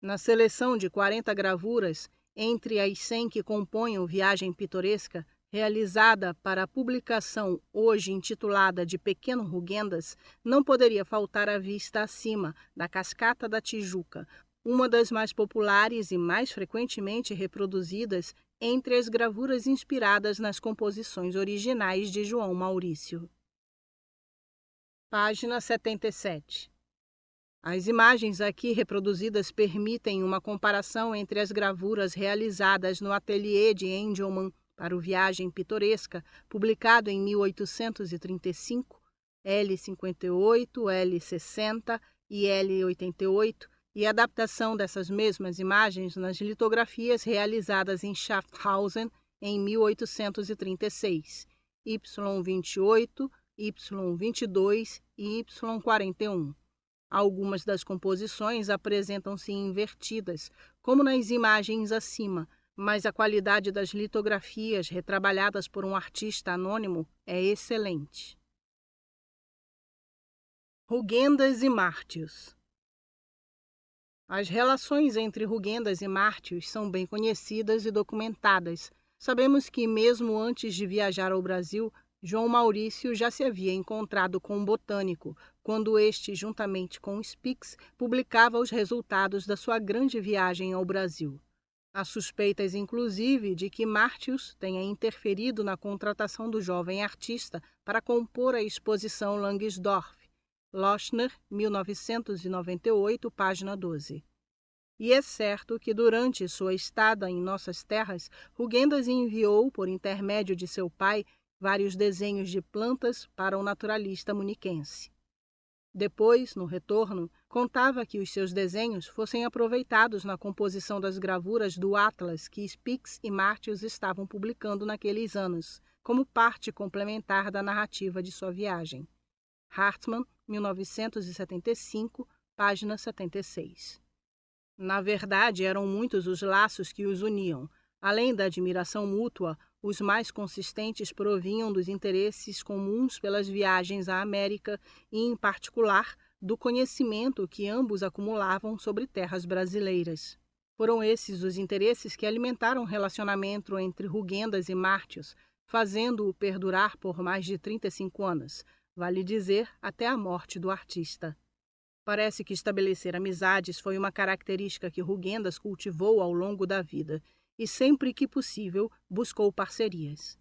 Na seleção de 40 gravuras, entre as 100 que compõem o Viagem Pitoresca, realizada para a publicação hoje intitulada de Pequeno Rugendas, não poderia faltar a vista acima da Cascata da Tijuca, uma das mais populares e mais frequentemente reproduzidas entre as gravuras inspiradas nas composições originais de João Maurício. Página 77. As imagens aqui reproduzidas permitem uma comparação entre as gravuras realizadas no ateliê de Engelmann para o Viagem Pitoresca, publicado em 1835, L58, L60 e L88, e a adaptação dessas mesmas imagens nas litografias realizadas em Schaffhausen em 1836, Y28, Y22 e Y41. Algumas das composições apresentam-se invertidas, como nas imagens acima, mas a qualidade das litografias retrabalhadas por um artista anônimo é excelente. Rugendas e Martius. As relações entre Rugendas e Martius são bem conhecidas e documentadas. Sabemos que, mesmo antes de viajar ao Brasil, João Maurício já se havia encontrado com um botânico, quando este, juntamente com Spix, publicava os resultados da sua grande viagem ao Brasil. Há suspeitas, inclusive, de que Martius tenha interferido na contratação do jovem artista para compor a exposição Langsdorff, Lochner, 1998, página 12. E é certo que, durante sua estada em nossas terras, Rugendas enviou, por intermédio de seu pai, vários desenhos de plantas para o naturalista muniquense. Depois, no retorno, contava que os seus desenhos fossem aproveitados na composição das gravuras do Atlas que Spix e Martius estavam publicando naqueles anos, como parte complementar da narrativa de sua viagem. Hartmann, 1975, página 76. Na verdade, eram muitos os laços que os uniam. Além da admiração mútua, os mais consistentes provinham dos interesses comuns pelas viagens à América e, em particular, do conhecimento que ambos acumulavam sobre terras brasileiras. Foram esses os interesses que alimentaram o relacionamento entre Rugendas e Martius, fazendo-o perdurar por mais de 35 anos, vale dizer, até a morte do artista. Parece que estabelecer amizades foi uma característica que Rugendas cultivou ao longo da vida, e sempre que possível buscou parcerias.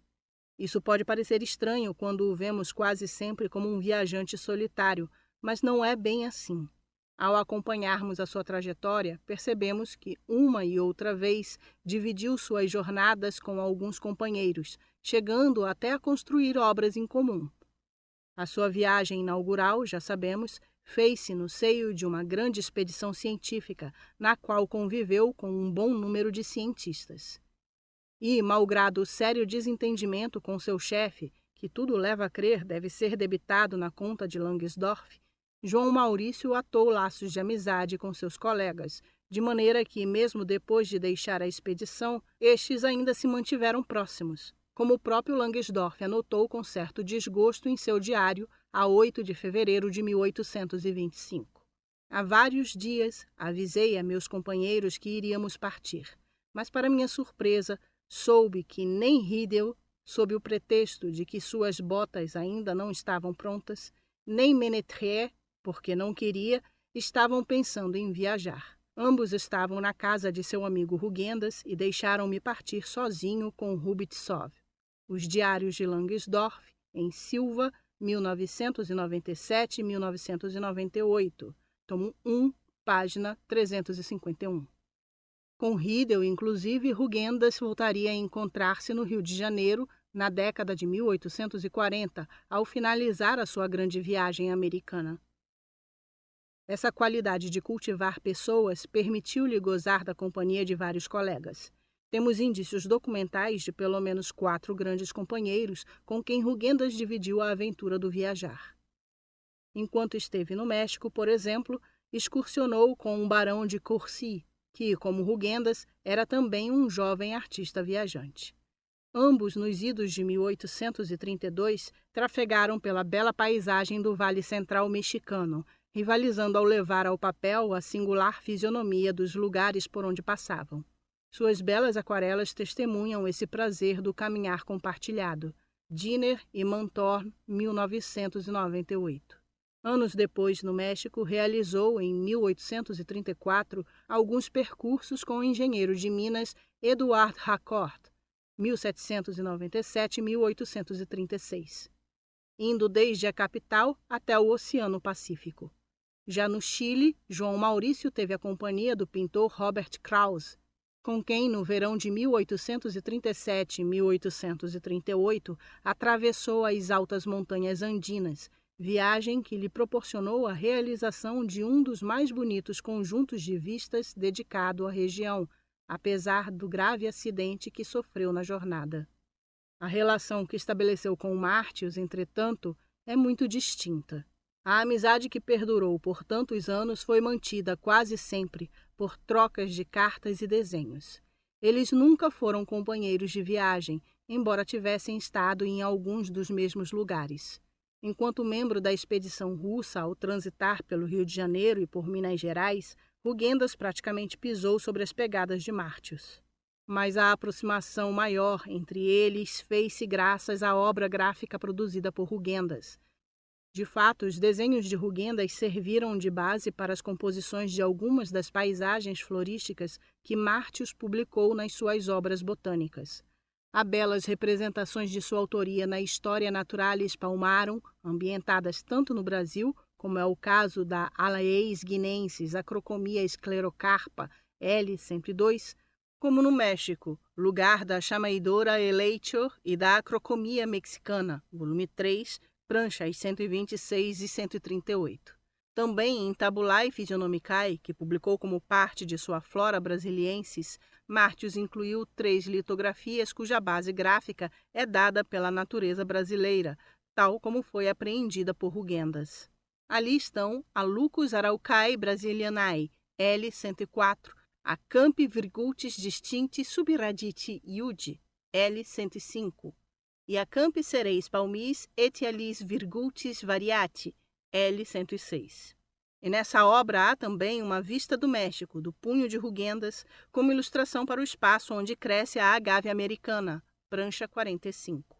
Isso pode parecer estranho quando o vemos quase sempre como um viajante solitário, mas não é bem assim. Ao acompanharmos a sua trajetória, percebemos que, uma e outra vez, dividiu suas jornadas com alguns companheiros, chegando até a construir obras em comum. A sua viagem inaugural, já sabemos, fez-se no seio de uma grande expedição científica, na qual conviveu com um bom número de cientistas. E, malgrado o sério desentendimento com seu chefe, que tudo leva a crer deve ser debitado na conta de Langsdorff, João Maurício atou laços de amizade com seus colegas, de maneira que, mesmo depois de deixar a expedição, estes ainda se mantiveram próximos, como o próprio Langsdorff anotou com certo desgosto em seu diário, a 8 de fevereiro de 1825. Há vários dias avisei a meus companheiros que iríamos partir, mas, para minha surpresa, soube que nem Riedel, sob o pretexto de que suas botas ainda não estavam prontas, nem Ménétrier, porque não queria, estavam pensando em viajar. Ambos estavam na casa de seu amigo Rugendas e deixaram-me partir sozinho com Rubitsov. Os Diários de Langsdorff, em Silva, 1997 e 1998, tomo 1, página 351. Com Riedel, inclusive, Rugendas voltaria a encontrar-se no Rio de Janeiro na década de 1840, ao finalizar a sua grande viagem americana. Essa qualidade de cultivar pessoas permitiu-lhe gozar da companhia de vários colegas. Temos indícios documentais de pelo menos 4 grandes companheiros com quem Rugendas dividiu a aventura do viajar. Enquanto esteve no México, por exemplo, excursionou com um barão de Courcy, que, como Rugendas, era também um jovem artista viajante. Ambos, nos idos de 1832, trafegaram pela bela paisagem do Vale Central mexicano, rivalizando ao levar ao papel a singular fisionomia dos lugares por onde passavam. Suas belas aquarelas testemunham esse prazer do caminhar compartilhado. Dinner e Mantorn, 1998. Anos depois, no México, realizou, em 1834, alguns percursos com o engenheiro de Minas Eduard Harcourt, 1797-1836, indo desde a capital até o Oceano Pacífico. Já no Chile, João Maurício teve a companhia do pintor Robert Krause, com quem, no verão de 1837 e 1838, atravessou as altas montanhas andinas, viagem que lhe proporcionou a realização de um dos mais bonitos conjuntos de vistas dedicado à região, apesar do grave acidente que sofreu na jornada. A relação que estabeleceu com Martius, entretanto, é muito distinta. A amizade que perdurou por tantos anos foi mantida quase sempre por trocas de cartas e desenhos. Eles nunca foram companheiros de viagem, embora tivessem estado em alguns dos mesmos lugares. Enquanto membro da expedição russa ao transitar pelo Rio de Janeiro e por Minas Gerais, Rugendas praticamente pisou sobre as pegadas de Martius. Mas a aproximação maior entre eles fez-se graças à obra gráfica produzida por Rugendas. De fato, os desenhos de Rugendas serviram de base para as composições de algumas das paisagens florísticas que Martius publicou nas suas obras botânicas. Há belas representações de sua autoria na Historia Naturalis Palmarum, ambientadas tanto no Brasil, como é o caso da Alaeis guinensis Acrocomia sclerocarpa L. 102, como no México, lugar da chamaedora Eleichor e da Acrocomia mexicana, volume 3, pranchas 126 e 138. Também em Tabulae Physiognomicae, que publicou como parte de sua Flora Brasiliensis, Martius incluiu 3 litografias cuja base gráfica é dada pela natureza brasileira, tal como foi apreendida por Rugendas. Ali estão a Lucus araucae brasilianae, L. 104, a Campi Virgultis Distincti Subraditi Iude, L. 105, e a Campi Cereis Palmis Etialis Virgultis Variati, L. 106. E nessa obra há também uma vista do México, do punho de Rugendas, como ilustração para o espaço onde cresce a agave americana, prancha 45.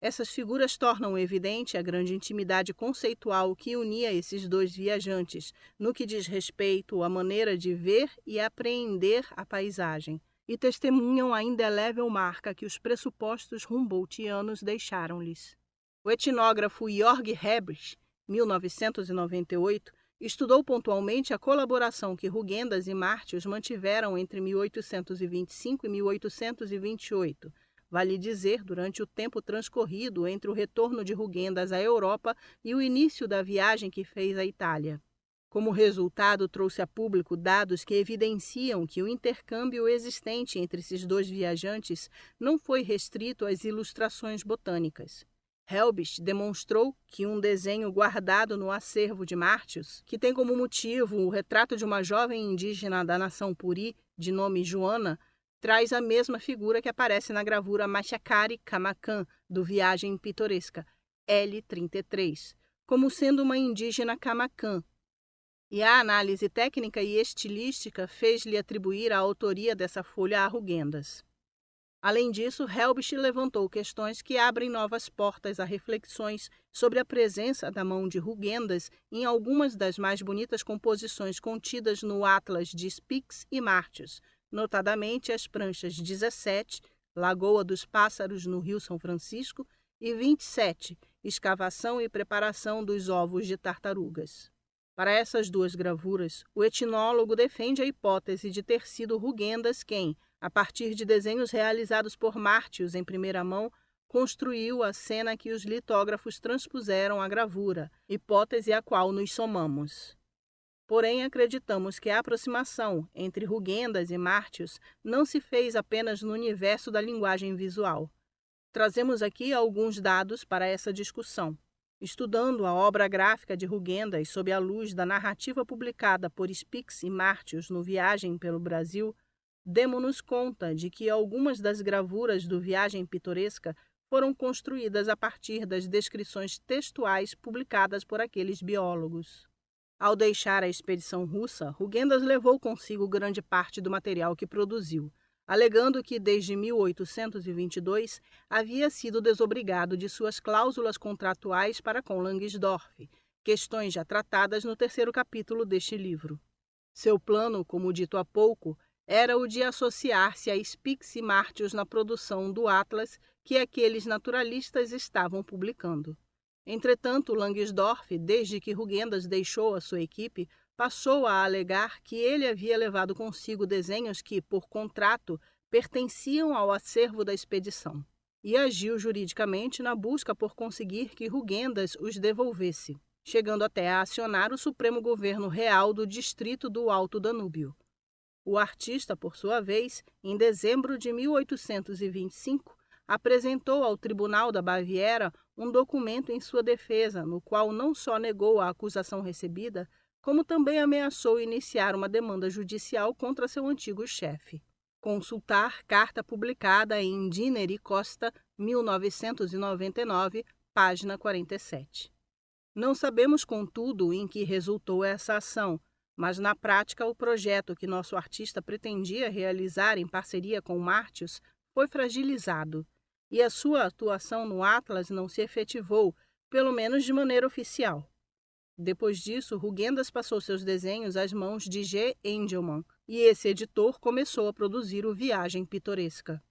Essas figuras tornam evidente a grande intimidade conceitual que unia esses dois viajantes, no que diz respeito à maneira de ver e apreender a paisagem, e testemunham a indelével marca que os pressupostos Humboldtianos deixaram-lhes. O etnógrafo Jorg Hebrich, 1998, estudou pontualmente a colaboração que Rugendas e Martius mantiveram entre 1825 e 1828, vale dizer, durante o tempo transcorrido entre o retorno de Rugendas à Europa e o início da viagem que fez à Itália. Como resultado, trouxe a público dados que evidenciam que o intercâmbio existente entre esses dois viajantes não foi restrito às ilustrações botânicas. Helbich demonstrou que um desenho guardado no acervo de Martius, que tem como motivo o retrato de uma jovem indígena da nação Puri, de nome Joana, traz a mesma figura que aparece na gravura Machacari Camacan, do Viagem Pitoresca, L33, como sendo uma indígena Camacan. E a análise técnica e estilística fez-lhe atribuir a autoria dessa folha a Rugendas. Além disso, Helbich levantou questões que abrem novas portas a reflexões sobre a presença da mão de Rugendas em algumas das mais bonitas composições contidas no Atlas de Spix e Martius, notadamente as pranchas 17, Lagoa dos Pássaros no Rio São Francisco, e 27, Escavação e Preparação dos Ovos de Tartarugas. Para essas duas gravuras, o etnólogo defende a hipótese de ter sido Rugendas quem, a partir de desenhos realizados por Martius em primeira mão, construiu a cena que os litógrafos transpuseram à gravura, hipótese à qual nos somamos. Porém, acreditamos que a aproximação entre Rugendas e Martius não se fez apenas no universo da linguagem visual. Trazemos aqui alguns dados para essa discussão. Estudando a obra gráfica de Rugendas sob a luz da narrativa publicada por Spix e Martius no Viagem pelo Brasil, demos-nos conta de que algumas das gravuras do Viagem Pitoresca foram construídas a partir das descrições textuais publicadas por aqueles biólogos. Ao deixar a expedição russa, Rugendas levou consigo grande parte do material que produziu, alegando que desde 1822 havia sido desobrigado de suas cláusulas contratuais para com Langsdorff, questões já tratadas no 3º capítulo deste livro. Seu plano, como dito há pouco, era o de associar-se a Spix e Martius na produção do Atlas que aqueles naturalistas estavam publicando. Entretanto, Langsdorff, desde que Rugendas deixou a sua equipe, passou a alegar que ele havia levado consigo desenhos que, por contrato, pertenciam ao acervo da expedição, e agiu juridicamente na busca por conseguir que Rugendas os devolvesse, chegando até a acionar o Supremo Governo Real do Distrito do Alto Danúbio. O artista, por sua vez, em dezembro de 1825, apresentou ao Tribunal da Baviera um documento em sua defesa, no qual não só negou a acusação recebida, como também ameaçou iniciar uma demanda judicial contra seu antigo chefe. Consultar carta publicada em Dinner e Costa, 1999, página 47. Não sabemos, contudo, em que resultou essa ação, mas na prática o projeto que nosso artista pretendia realizar em parceria com Martius foi fragilizado, e a sua atuação no Atlas não se efetivou, pelo menos de maneira oficial. Depois disso, Rugendas passou seus desenhos às mãos de G. Engelmann, e esse editor começou a produzir o Viagem Pitoresca.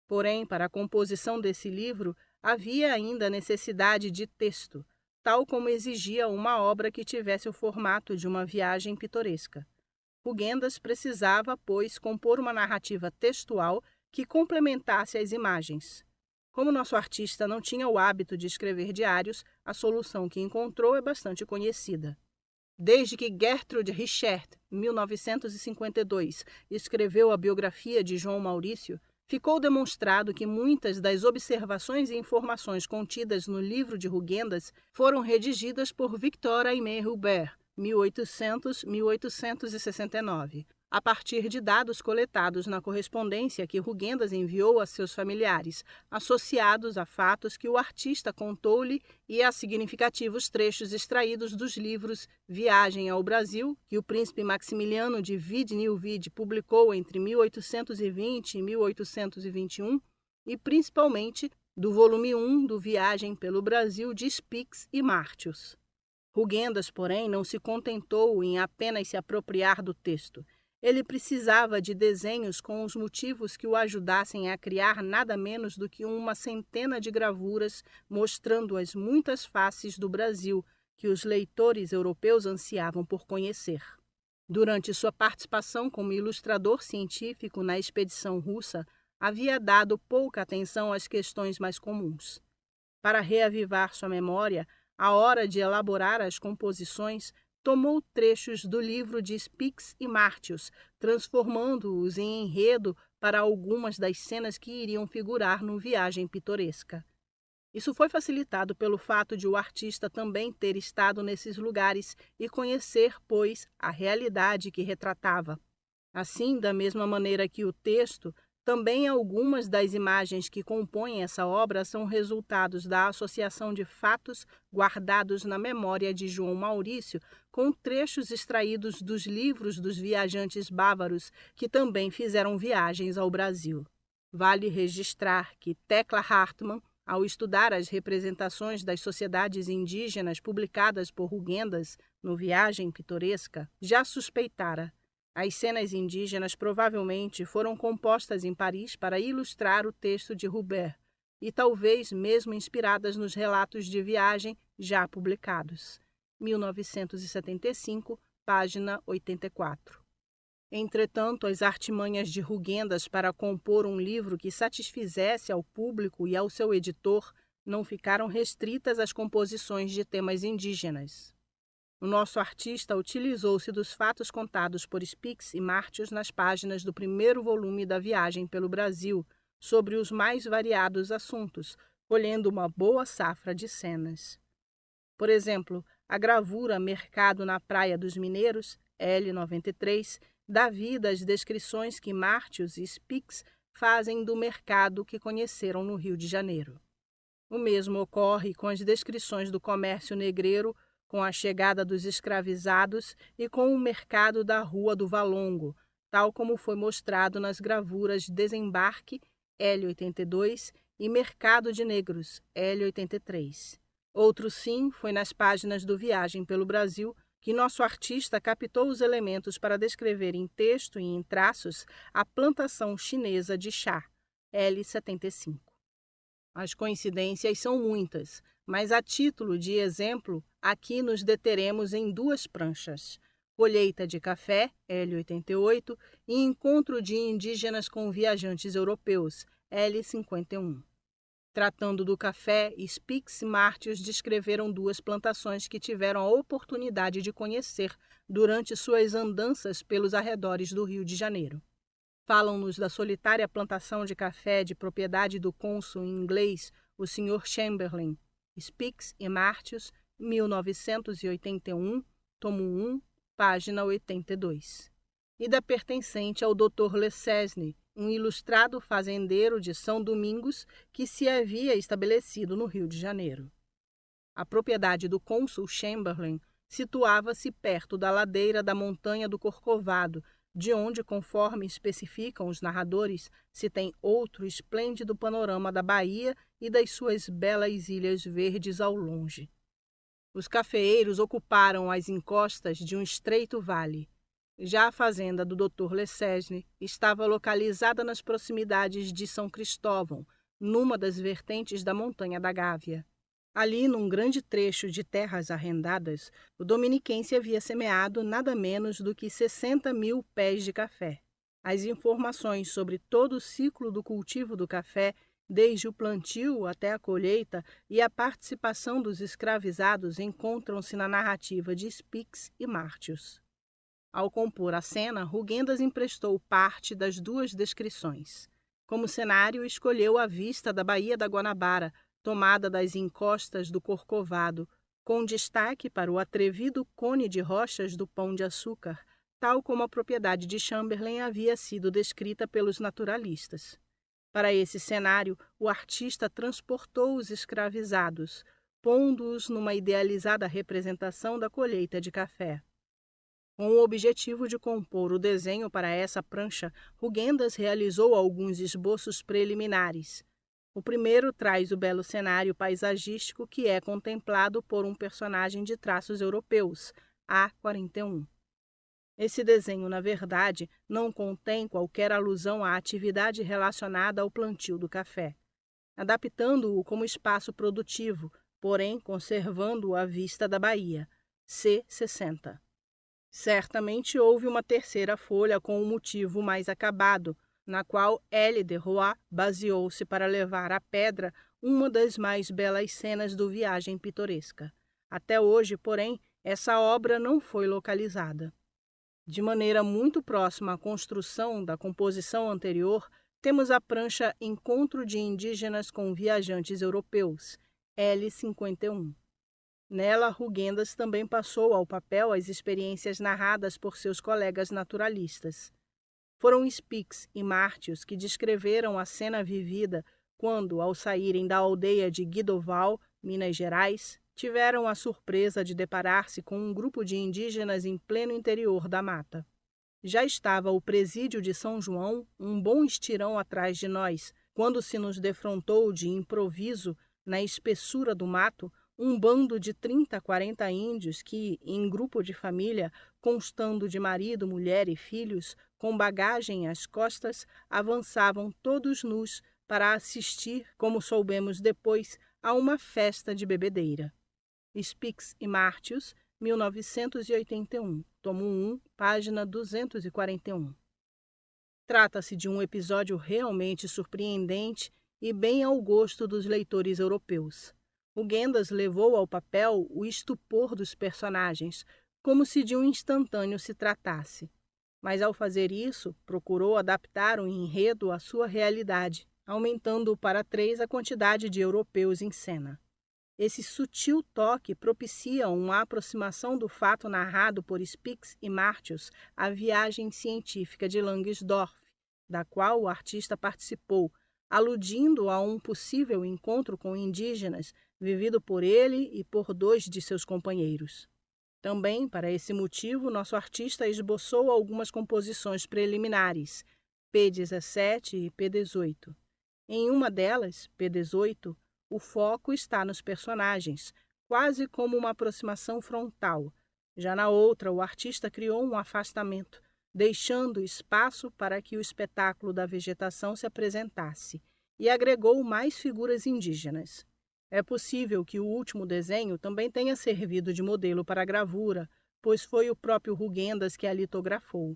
Porém, para a composição desse livro, havia ainda necessidade de texto, tal como exigia uma obra que tivesse o formato de uma viagem pitoresca. Rugendas precisava, pois, compor uma narrativa textual que complementasse as imagens. Como nosso artista não tinha o hábito de escrever diários, a solução que encontrou é bastante conhecida. Desde que Gertrude Richert, 1952, escreveu a biografia de João Maurício, ficou demonstrado que muitas das observações e informações contidas no livro de Rugendas foram redigidas por Victor Aimé Hubert, 1800-1869, a partir de dados coletados na correspondência que Rugendas enviou a seus familiares, associados a fatos que o artista contou-lhe e a significativos trechos extraídos dos livros Viagem ao Brasil, que o príncipe Maximiliano de Wied-Neuwied publicou entre 1820 e 1821, e principalmente do volume 1 do Viagem pelo Brasil de Spix e Martius. Rugendas, porém, não se contentou em apenas se apropriar do texto. Ele precisava de desenhos com os motivos que o ajudassem a criar nada menos do que uma centena de gravuras mostrando as muitas faces do Brasil que os leitores europeus ansiavam por conhecer. Durante sua participação como ilustrador científico na expedição russa, havia dado pouca atenção às questões mais comuns. Para reavivar sua memória, à hora de elaborar as composições, tomou trechos do livro de Spix e Martius, transformando-os em enredo para algumas das cenas que iriam figurar no Viagem Pitoresca. Isso foi facilitado pelo fato de o artista também ter estado nesses lugares e conhecer, pois, a realidade que retratava. Assim, da mesma maneira que o texto, também algumas das imagens que compõem essa obra são resultados da associação de fatos guardados na memória de João Maurício com trechos extraídos dos livros dos viajantes bávaros que também fizeram viagens ao Brasil. Vale registrar que Thekla Hartmann, ao estudar as representações das sociedades indígenas publicadas por Rugendas no Viagem Pitoresca, já suspeitara. As cenas indígenas provavelmente foram compostas em Paris para ilustrar o texto de Hubert, e talvez mesmo inspiradas nos relatos de viagem já publicados. 1975, página 84. Entretanto, as artimanhas de Rugendas para compor um livro que satisfizesse ao público e ao seu editor não ficaram restritas às composições de temas indígenas. O nosso artista utilizou-se dos fatos contados por Spix e Martius nas páginas do primeiro volume da Viagem pelo Brasil, sobre os mais variados assuntos, colhendo uma boa safra de cenas. Por exemplo, a gravura Mercado na Praia dos Mineiros, L93, dá vida às descrições que Martius e Spix fazem do mercado que conheceram no Rio de Janeiro. O mesmo ocorre com as descrições do comércio negreiro, com a chegada dos escravizados e com o mercado da Rua do Valongo, tal como foi mostrado nas gravuras Desembarque, L82, e Mercado de Negros, L83. Outro sim foi nas páginas do Viagem pelo Brasil, que nosso artista captou os elementos para descrever em texto e em traços a plantação chinesa de chá, L75. As coincidências são muitas, mas a título de exemplo, aqui nos deteremos em duas pranchas: Colheita de Café, L88, e Encontro de Indígenas com Viajantes Europeus, L51. Tratando do café, Spix e Martius descreveram duas plantações que tiveram a oportunidade de conhecer durante suas andanças pelos arredores do Rio de Janeiro. Falam-nos da solitária plantação de café de propriedade do cônsul inglês, o Sr. Chamberlain, Spix e Martius, 1981, tomo 1, página 82. E da pertencente ao Dr. Lecesne, um ilustrado fazendeiro de São Domingos que se havia estabelecido no Rio de Janeiro. A propriedade do cônsul Chamberlain situava-se perto da ladeira da Montanha do Corcovado, de onde, conforme especificam os narradores, se tem outro esplêndido panorama da Bahia e das suas belas ilhas verdes ao longe. Os cafeeiros ocuparam as encostas de um estreito vale. Já a fazenda do Dr. Lecesne estava localizada nas proximidades de São Cristóvão, numa das vertentes da Montanha da Gávea. Ali, num grande trecho de terras arrendadas, o dominiquense havia semeado nada menos do que 60.000 pés de café. As informações sobre todo o ciclo do cultivo do café, desde o plantio até a colheita, e a participação dos escravizados encontram-se na narrativa de Spix e Martius. Ao compor a cena, Rugendas emprestou parte das duas descrições. Como cenário, escolheu a vista da Baía da Guanabara, tomada das encostas do Corcovado, com destaque para o atrevido cone de rochas do Pão de Açúcar, tal como a propriedade de Chamberlain havia sido descrita pelos naturalistas. Para esse cenário, o artista transportou os escravizados, pondo-os numa idealizada representação da colheita de café. Com o objetivo de compor o desenho para essa prancha, Rugendas realizou alguns esboços preliminares. O primeiro traz o belo cenário paisagístico que é contemplado por um personagem de traços europeus, A41. Esse desenho, na verdade, não contém qualquer alusão à atividade relacionada ao plantio do café, adaptando-o como espaço produtivo, porém conservando-o à vista da Bahia, C60. Certamente houve uma terceira folha com um motivo mais acabado, na qual L. de Roy baseou-se para levar à pedra uma das mais belas cenas do Viagem Pitoresca. Até hoje, porém, essa obra não foi localizada. De maneira muito próxima à construção da composição anterior, temos a prancha Encontro de Indígenas com Viajantes Europeus, L51. Nela, Rugendas também passou ao papel as experiências narradas por seus colegas naturalistas. Foram Spix e Martius que descreveram a cena vivida quando, ao saírem da aldeia de Guidoval, Minas Gerais, tiveram a surpresa de deparar-se com um grupo de indígenas em pleno interior da mata. Já estava o presídio de São João, um bom estirão atrás de nós, quando se nos defrontou de improviso, na espessura do mato, um bando de 30 a 40 índios que, em grupo de família, constando de marido, mulher e filhos, com bagagem às costas, avançavam todos nus para assistir, como soubemos depois, a uma festa de bebedeira. Spix e Martius, 1981, tomo 1, página 241. Trata-se de um episódio realmente surpreendente e bem ao gosto dos leitores europeus. Rugendas levou ao papel o estupor dos personagens, como se de um instantâneo se tratasse. Mas, ao fazer isso, procurou adaptar o enredo à sua realidade, aumentando para 3 a quantidade de europeus em cena. Esse sutil toque propicia uma aproximação do fato narrado por Spix e Martius à viagem científica de Langsdorff, da qual o artista participou, aludindo a um possível encontro com indígenas vivido por ele e por 2 de seus companheiros. Também, para esse motivo, nosso artista esboçou algumas composições preliminares, P17 e P18. Em uma delas, P18, o foco está nos personagens, quase como uma aproximação frontal. Já na outra, o artista criou um afastamento, deixando espaço para que o espetáculo da vegetação se apresentasse, e agregou mais figuras indígenas. É possível que o último desenho também tenha servido de modelo para a gravura, pois foi o próprio Rugendas que a litografou.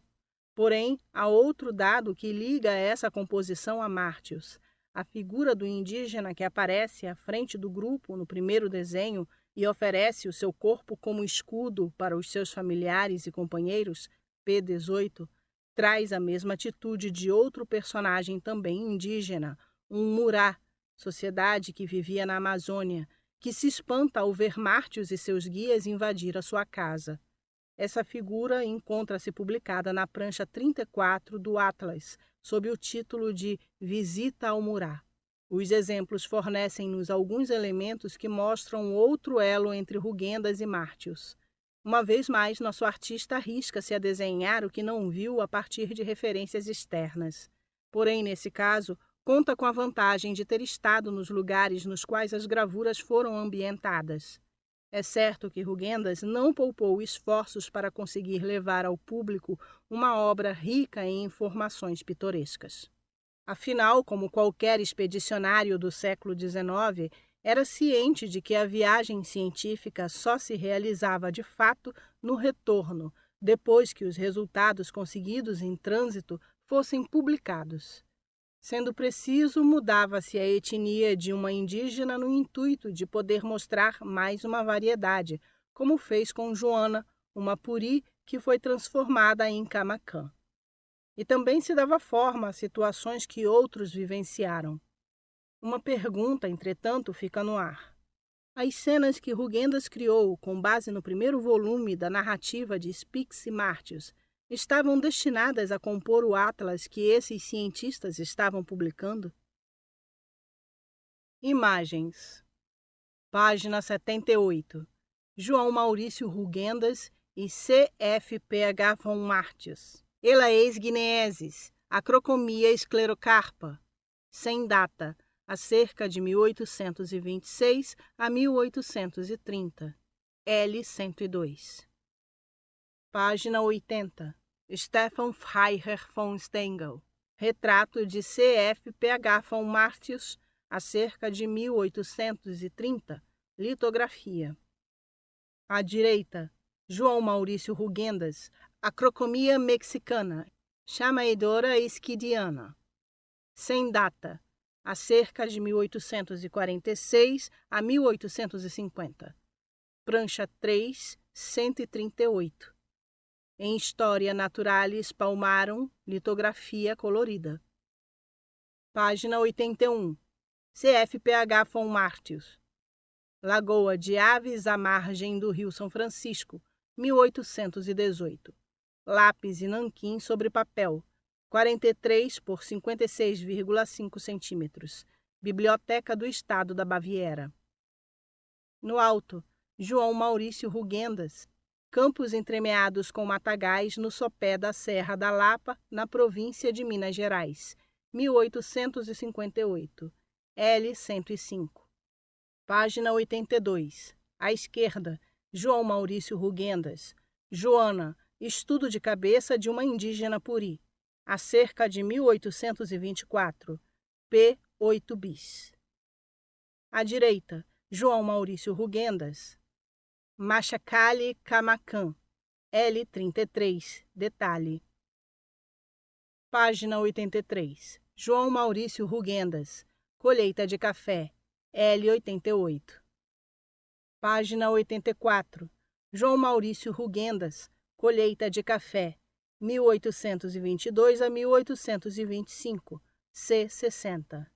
Porém, há outro dado que liga essa composição a Martius. A figura do indígena que aparece à frente do grupo no primeiro desenho e oferece o seu corpo como escudo para os seus familiares e companheiros, P18, traz a mesma atitude de outro personagem também indígena, um Murá, sociedade que vivia na Amazônia, que se espanta ao ver Martius e seus guias invadir a sua casa. Essa figura encontra-se publicada na prancha 34 do Atlas, sob o título de Visita ao Murá. Os exemplos fornecem-nos alguns elementos que mostram outro elo entre Rugendas e Martius. Uma vez mais, nosso artista arrisca-se a desenhar o que não viu a partir de referências externas. Porém, nesse caso, conta com a vantagem de ter estado nos lugares nos quais as gravuras foram ambientadas. É certo que Rugendas não poupou esforços para conseguir levar ao público uma obra rica em informações pitorescas. Afinal, como qualquer expedicionário do século XIX, era ciente de que a viagem científica só se realizava de fato no retorno, depois que os resultados conseguidos em trânsito fossem publicados. Sendo preciso, mudava-se a etnia de uma indígena no intuito de poder mostrar mais uma variedade, como fez com Joana, uma puri que foi transformada em Camacan. E também se dava forma a situações que outros vivenciaram. Uma pergunta, entretanto, fica no ar. As cenas que Rugendas criou com base no primeiro volume da narrativa de Spix e Martius estavam destinadas a compor o atlas que esses cientistas estavam publicando? Imagens. Página 78. João Maurício Rugendas e C.F.Ph. von Martius. Elaeis guineensis, Acrocomia sclerocarpa. Sem data, a cerca de 1826 a 1830. L. 102. Página 80. Stefan Freiherr von Stengel. Retrato de C.F.Ph. von Martius, a cerca de 1830. Litografia. À direita, João Maurício Rugendas, Acrocomia mexicana, Chamaedora esquidiana. Sem data, a cerca de 1846 a 1850. Prancha 3, 138. Em História Naturalis Palmarum, litografia colorida. Página 81. C.F.Ph. von Martius. Lagoa de Aves à margem do Rio São Francisco, 1818. Lápis e nanquim sobre papel, 43 por 56,5 centímetros. Biblioteca do Estado da Baviera. No alto, João Maurício Rugendas. Campos entremeados com matagais no sopé da Serra da Lapa, na província de Minas Gerais, 1858. L. 105. Página 82. À esquerda, João Maurício Rugendas. Joana, estudo de cabeça de uma indígena puri. A cerca de 1824. P. 8 bis. À direita, João Maurício Rugendas. Machacali Camacan. L. 33. Detalhe. Página 83. João Maurício Rugendas. Colheita de café. L. 88. Página 84. João Maurício Rugendas. Colheita de café. 1822 a 1825. C. 60.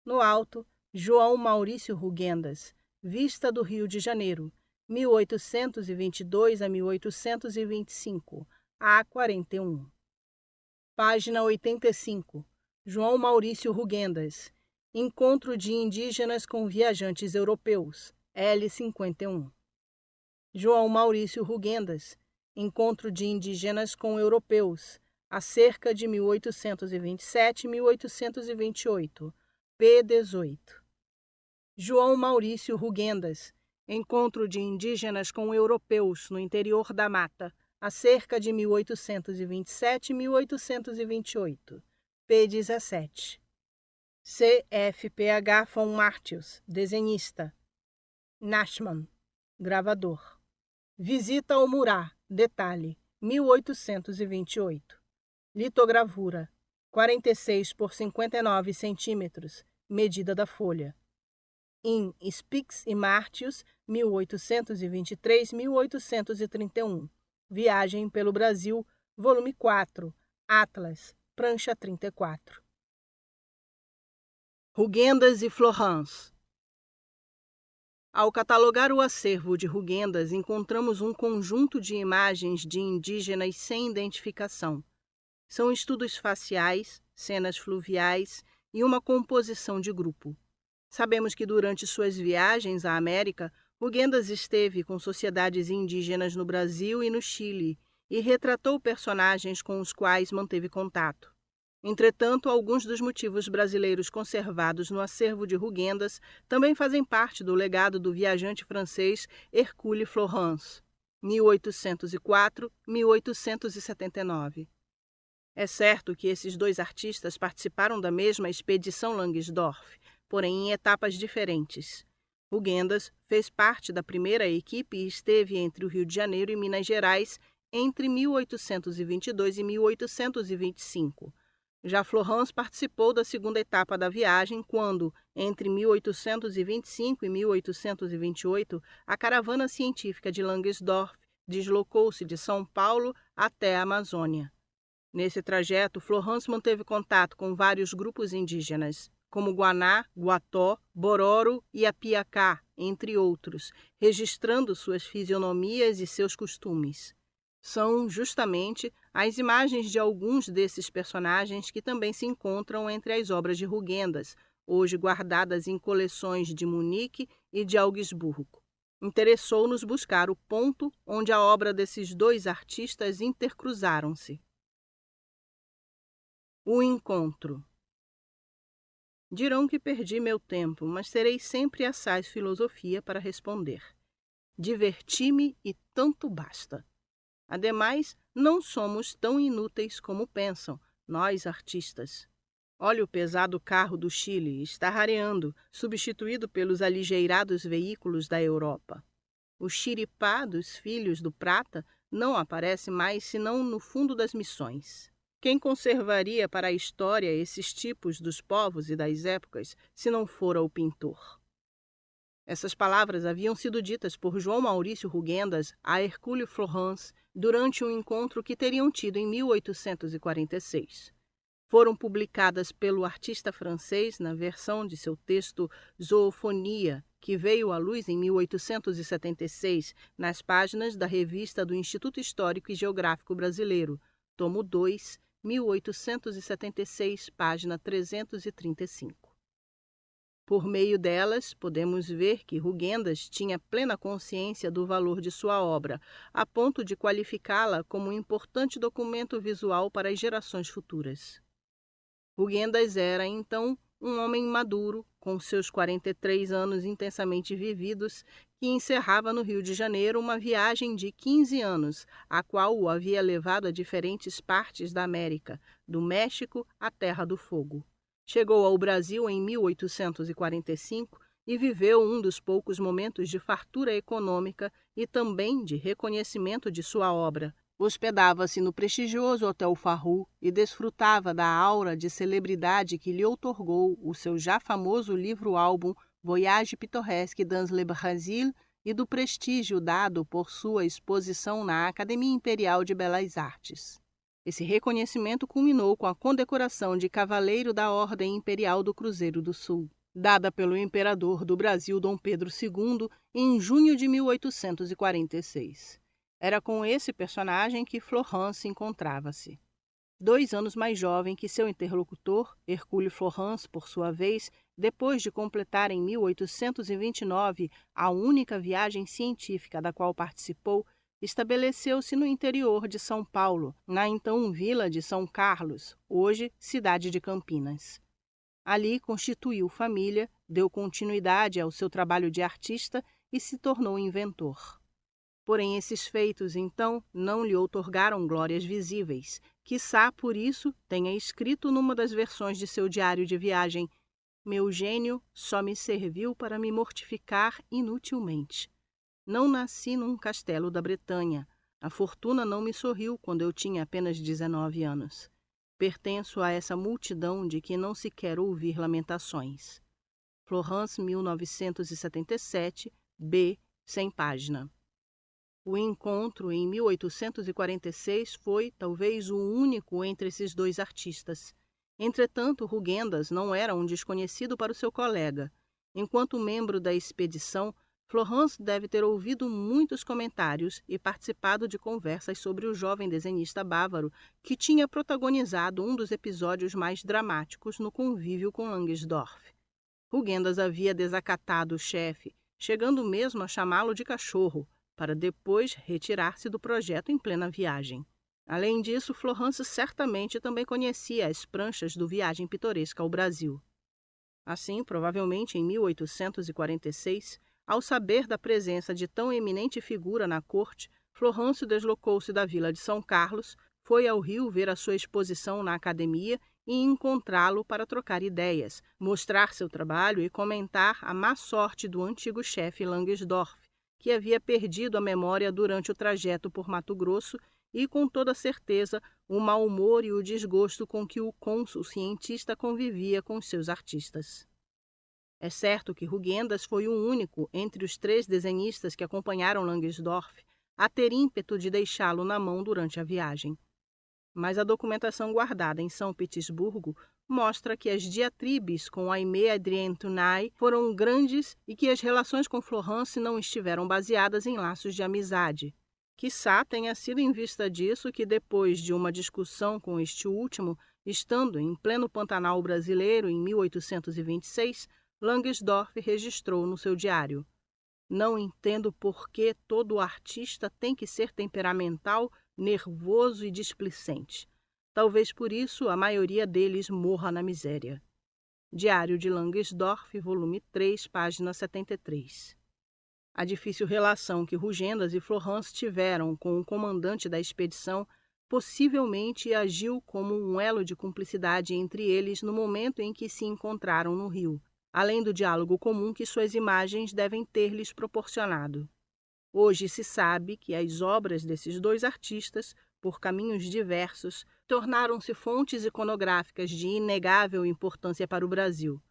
No alto, João Maurício Rugendas. Vista do Rio de Janeiro. 1822 a 1825. A. 41. Página 85. João Maurício Rugendas. Encontro de indígenas com viajantes europeus. L. 51. João Maurício Rugendas. Encontro de indígenas com europeus. A cerca de 1827 e 1828. P. 18. João Maurício Rugendas. Encontro de indígenas com europeus no interior da mata, a cerca de 1827 e 1828. P. 17. C.F.P.H. von Martius, desenhista. Nachman, gravador. Visita ao Murat, detalhe, 1828. Litogravura, 46 por 59 centímetros, medida da folha. In Spix e Martius, 1823-1831. Viagem pelo Brasil, volume 4, Atlas, prancha 34. Rugendas e Florence. Ao catalogar o acervo de Rugendas, encontramos um conjunto de imagens de indígenas sem identificação. São estudos faciais, cenas fluviais e uma composição de grupo. Sabemos que durante suas viagens à América, Rugendas esteve com sociedades indígenas no Brasil e no Chile e retratou personagens com os quais manteve contato. Entretanto, alguns dos motivos brasileiros conservados no acervo de Rugendas também fazem parte do legado do viajante francês Hercule Florence, 1804-1879. É certo que esses dois artistas participaram da mesma expedição Langsdorff, porém em etapas diferentes. Rugendas fez parte da primeira equipe e esteve entre o Rio de Janeiro e Minas Gerais entre 1822 e 1825. Já Florence participou da segunda etapa da viagem quando, entre 1825 e 1828, a caravana científica de Langsdorff deslocou-se de São Paulo até a Amazônia. Nesse trajeto, Florence manteve contato com vários grupos indígenas, como Guaná, Guató, Bororo e Apiacá, entre outros, registrando suas fisionomias e seus costumes. São, justamente, as imagens de alguns desses personagens que também se encontram entre as obras de Rugendas, hoje guardadas em coleções de Munique e de Augsburgo. Interessou-nos buscar o ponto onde a obra desses dois artistas intercruzaram-se. O encontro. Dirão que perdi meu tempo, mas terei sempre assaz filosofia para responder. Diverti-me e tanto basta. Ademais, não somos tão inúteis como pensam, nós artistas. Olha o pesado carro do Chile, está rareando, substituído pelos aligeirados veículos da Europa. O xiripá dos filhos do prata não aparece mais senão no fundo das missões. Quem conservaria para a história esses tipos dos povos e das épocas, se não fora o pintor? Essas palavras haviam sido ditas por João Maurício Rugendas a Hercule Florence durante um encontro que teriam tido em 1846. Foram publicadas pelo artista francês na versão de seu texto Zoofonia, que veio à luz em 1876 nas páginas da revista do Instituto Histórico e Geográfico Brasileiro, tomo 2, 1876, página 335. Por meio delas, podemos ver que Rugendas tinha plena consciência do valor de sua obra, a ponto de qualificá-la como um importante documento visual para as gerações futuras. Rugendas era, então, um homem maduro, com seus 43 anos intensamente vividos, que encerrava no Rio de Janeiro uma viagem de 15 anos, a qual o havia levado a diferentes partes da América, do México à Terra do Fogo. Chegou ao Brasil em 1845 e viveu um dos poucos momentos de fartura econômica e também de reconhecimento de sua obra. Hospedava-se no prestigioso Hotel Farroux e desfrutava da aura de celebridade que lhe outorgou o seu já famoso livro-álbum Voyage pittoresque dans le Brésil e do prestígio dado por sua exposição na Academia Imperial de Belas Artes. Esse reconhecimento culminou com a condecoração de Cavaleiro da Ordem Imperial do Cruzeiro do Sul, dada pelo imperador do Brasil Dom Pedro II em junho de 1846. Era com esse personagem que Florence encontrava-se. 2 anos mais jovem que seu interlocutor, Hercule Florence, por sua vez, depois de completar em 1829 a única viagem científica da qual participou, estabeleceu-se no interior de São Paulo, na então vila de São Carlos, hoje cidade de Campinas. Ali constituiu família, deu continuidade ao seu trabalho de artista e se tornou inventor. Porém, esses feitos, então, não lhe outorgaram glórias visíveis. Quiçá, por isso, tenha escrito numa das versões de seu diário de viagem: Meu gênio só me serviu para me mortificar inutilmente. Não nasci num castelo da Bretanha. A fortuna não me sorriu quando eu tinha apenas 19 anos. Pertenço a essa multidão de que não se quer ouvir lamentações. Florence, 1977, B, sem página. O encontro em 1846 foi, talvez, o único entre esses dois artistas. Entretanto, Rugendas não era um desconhecido para o seu colega. Enquanto membro da expedição, Florence deve ter ouvido muitos comentários e participado de conversas sobre o jovem desenhista bávaro que tinha protagonizado um dos episódios mais dramáticos no convívio com Langsdorff. Rugendas havia desacatado o chefe, chegando mesmo a chamá-lo de cachorro, para depois retirar-se do projeto em plena viagem. Além disso, Florence certamente também conhecia as pranchas do Viagem Pitoresca ao Brasil. Assim, provavelmente em 1846, ao saber da presença de tão eminente figura na corte, Florence deslocou-se da vila de São Carlos, foi ao Rio ver a sua exposição na academia e encontrá-lo para trocar ideias, mostrar seu trabalho e comentar a má sorte do antigo chefe Langsdorff, que havia perdido a memória durante o trajeto por Mato Grosso e, com toda certeza, o mau humor e o desgosto com que o cônsul cientista convivia com seus artistas. É certo que Rugendas foi o único entre os 3 desenhistas que acompanharam Langsdorff a ter ímpeto de deixá-lo na mão durante a viagem. Mas a documentação guardada em São Petersburgo mostra que as diatribes com Aimé Adrien Tournay foram grandes e que as relações com Florence não estiveram baseadas em laços de amizade. Quiçá tenha sido em vista disso que, depois de uma discussão com este último, estando em pleno Pantanal brasileiro em 1826, Langsdorff registrou no seu diário: "Não entendo por que todo artista tem que ser temperamental, nervoso e displicente. Talvez por isso a maioria deles morra na miséria." Diário de Langsdorff, volume 3, página 73. A difícil relação que Rugendas e Florence tiveram com o comandante da expedição possivelmente agiu como um elo de cumplicidade entre eles no momento em que se encontraram no Rio, além do diálogo comum que suas imagens devem ter lhes proporcionado. Hoje se sabe que as obras desses 2 artistas, por caminhos diversos, tornaram-se fontes iconográficas de inegável importância para o Brasil.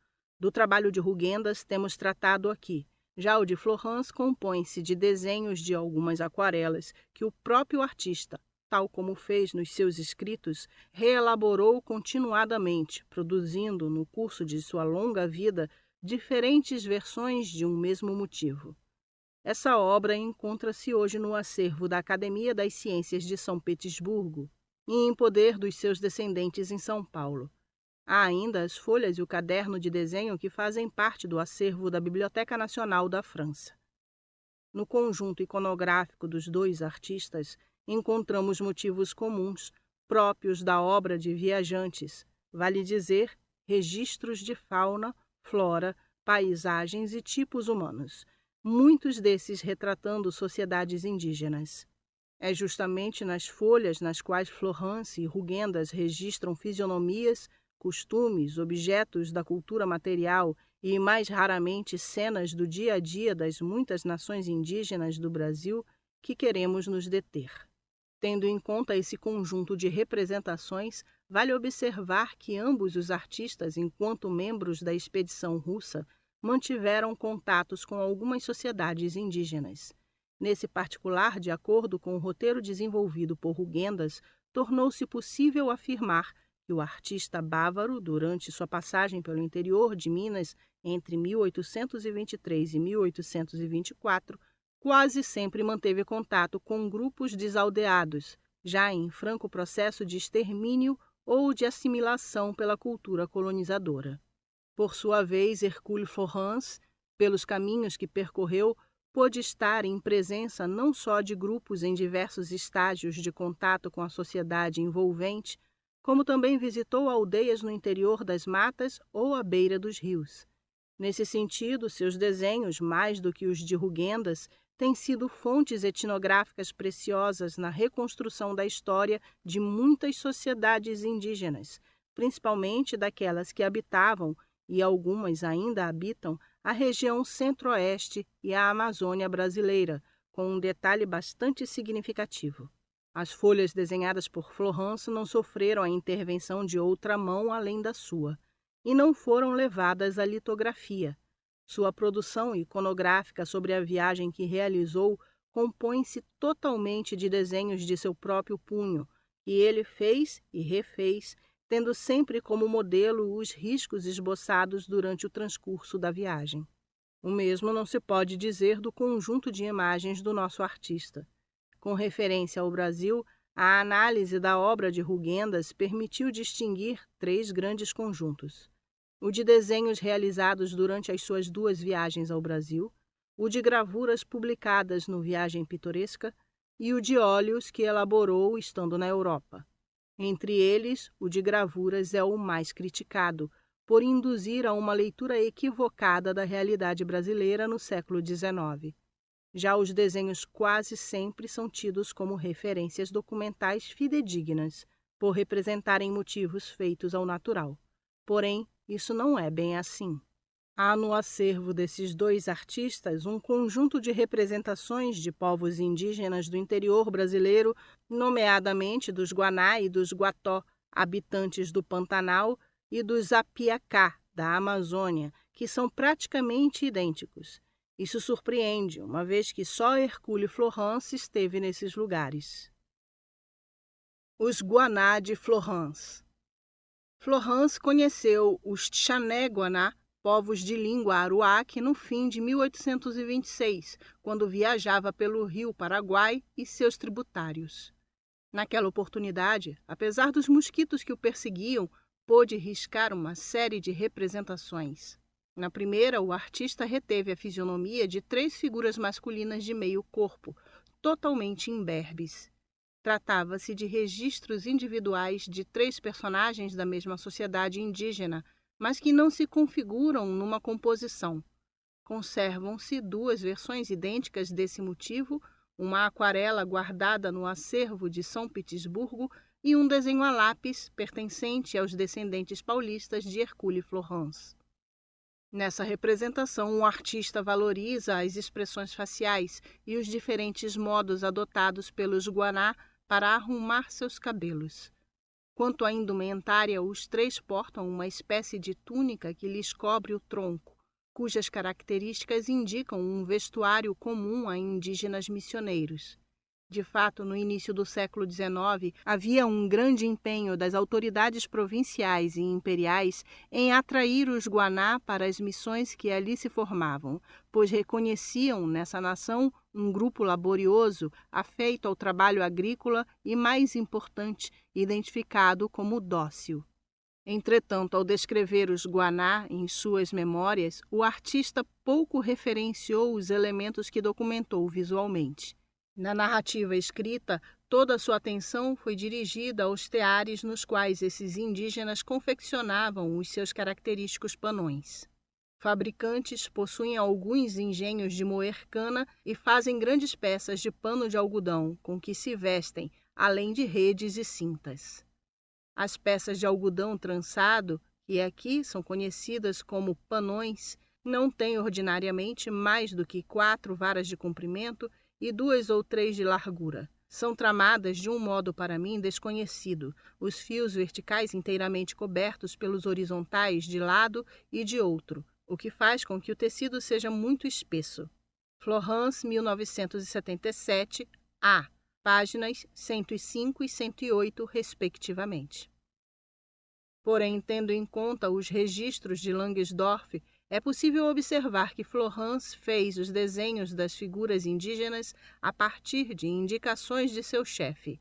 Do trabalho de Rugendas temos tratado aqui. Já o de Florence compõe-se de desenhos de algumas aquarelas que o próprio artista, tal como fez nos seus escritos, reelaborou continuadamente, produzindo, no curso de sua longa vida, diferentes versões de um mesmo motivo. Essa obra encontra-se hoje no acervo da Academia das Ciências de São Petersburgo e em poder dos seus descendentes em São Paulo. Há ainda as folhas e o caderno de desenho que fazem parte do acervo da Biblioteca Nacional da França. No conjunto iconográfico dos 2 artistas, encontramos motivos comuns, próprios da obra de viajantes, vale dizer, registros de fauna, flora, paisagens e tipos humanos, muitos desses retratando sociedades indígenas. É justamente nas folhas nas quais Florence e Rugendas registram fisionomias, costumes, objetos da cultura material e, mais raramente, cenas do dia a dia das muitas nações indígenas do Brasil, que queremos nos deter. Tendo em conta esse conjunto de representações, vale observar que ambos os artistas, enquanto membros da expedição russa, mantiveram contatos com algumas sociedades indígenas. Nesse particular, de acordo com o roteiro desenvolvido por Rugendas, tornou-se possível afirmar que o artista bávaro, durante sua passagem pelo interior de Minas entre 1823 e 1824, quase sempre manteve contato com grupos desaldeados, já em franco processo de extermínio ou de assimilação pela cultura colonizadora. Por sua vez, Hercule Florence, pelos caminhos que percorreu, pôde estar em presença não só de grupos em diversos estágios de contato com a sociedade envolvente, como também visitou aldeias no interior das matas ou à beira dos rios. Nesse sentido, seus desenhos, mais do que os de Rugendas, têm sido fontes etnográficas preciosas na reconstrução da história de muitas sociedades indígenas, principalmente daquelas que habitavam e algumas ainda habitam a região centro-oeste e a Amazônia brasileira, com um detalhe bastante significativo. As folhas desenhadas por Florence não sofreram a intervenção de outra mão além da sua, e não foram levadas à litografia. Sua produção iconográfica sobre a viagem que realizou compõe-se totalmente de desenhos de seu próprio punho, que ele fez e refez, tendo sempre como modelo os riscos esboçados durante o transcurso da viagem. O mesmo não se pode dizer do conjunto de imagens do nosso artista. Com referência ao Brasil, a análise da obra de Rugendas permitiu distinguir 3 grandes conjuntos: o de desenhos realizados durante as suas 2 viagens ao Brasil, o de gravuras publicadas no Viagem Pitoresca e o de óleos que elaborou estando na Europa. Entre eles, o de gravuras é o mais criticado, por induzir a uma leitura equivocada da realidade brasileira no século XIX. Já os desenhos quase sempre são tidos como referências documentais fidedignas, por representarem motivos feitos ao natural. Porém, isso não é bem assim. Há no acervo desses 2 artistas um conjunto de representações de povos indígenas do interior brasileiro, nomeadamente dos Guaná e dos Guató, habitantes do Pantanal, e dos Apiacá, da Amazônia, que são praticamente idênticos. Isso surpreende, uma vez que só Hercule Florence esteve nesses lugares. Os Guaná de Florence. Florence conheceu os Xané-Guaná, povos de língua aruaque, no fim de 1826, quando viajava pelo rio Paraguai e seus tributários. Naquela oportunidade, apesar dos mosquitos que o perseguiam, pôde riscar uma série de representações. Na primeira, o artista reteve a fisionomia de 3 figuras masculinas de meio corpo, totalmente imberbes. Tratava-se de registros individuais de 3 personagens da mesma sociedade indígena, mas que não se configuram numa composição. Conservam-se 2 versões idênticas desse motivo, uma aquarela guardada no acervo de São Petersburgo e um desenho a lápis pertencente aos descendentes paulistas de Hercule Florence. Nessa representação, o artista valoriza as expressões faciais e os diferentes modos adotados pelos Guaná para arrumar seus cabelos. Quanto à indumentária, os 3 portam uma espécie de túnica que lhes cobre o tronco, cujas características indicam um vestuário comum a indígenas missioneiros. De fato, no início do século XIX, havia um grande empenho das autoridades provinciais e imperiais em atrair os Guaná para as missões que ali se formavam, pois reconheciam nessa nação um grupo laborioso, afeito ao trabalho agrícola e, mais importante, identificado como dócil. Entretanto, ao descrever os Guaná em suas memórias, o artista pouco referenciou os elementos que documentou visualmente. Na narrativa escrita, toda a sua atenção foi dirigida aos teares nos quais esses indígenas confeccionavam os seus característicos panões. Fabricantes possuem alguns engenhos de moer cana e fazem grandes peças de pano de algodão com que se vestem, além de redes e cintas. As peças de algodão trançado, que aqui são conhecidas como panões, não têm ordinariamente mais do que 4 varas de comprimento e 2 ou 3 de largura. São tramadas de um modo para mim desconhecido, os fios verticais inteiramente cobertos pelos horizontais de lado e de outro, o que faz com que o tecido seja muito espesso. Florence, 1977, A, páginas 105 e 108, respectivamente. Porém, tendo em conta os registros de Langsdorff, é possível observar que Florence fez os desenhos das figuras indígenas a partir de indicações de seu chefe.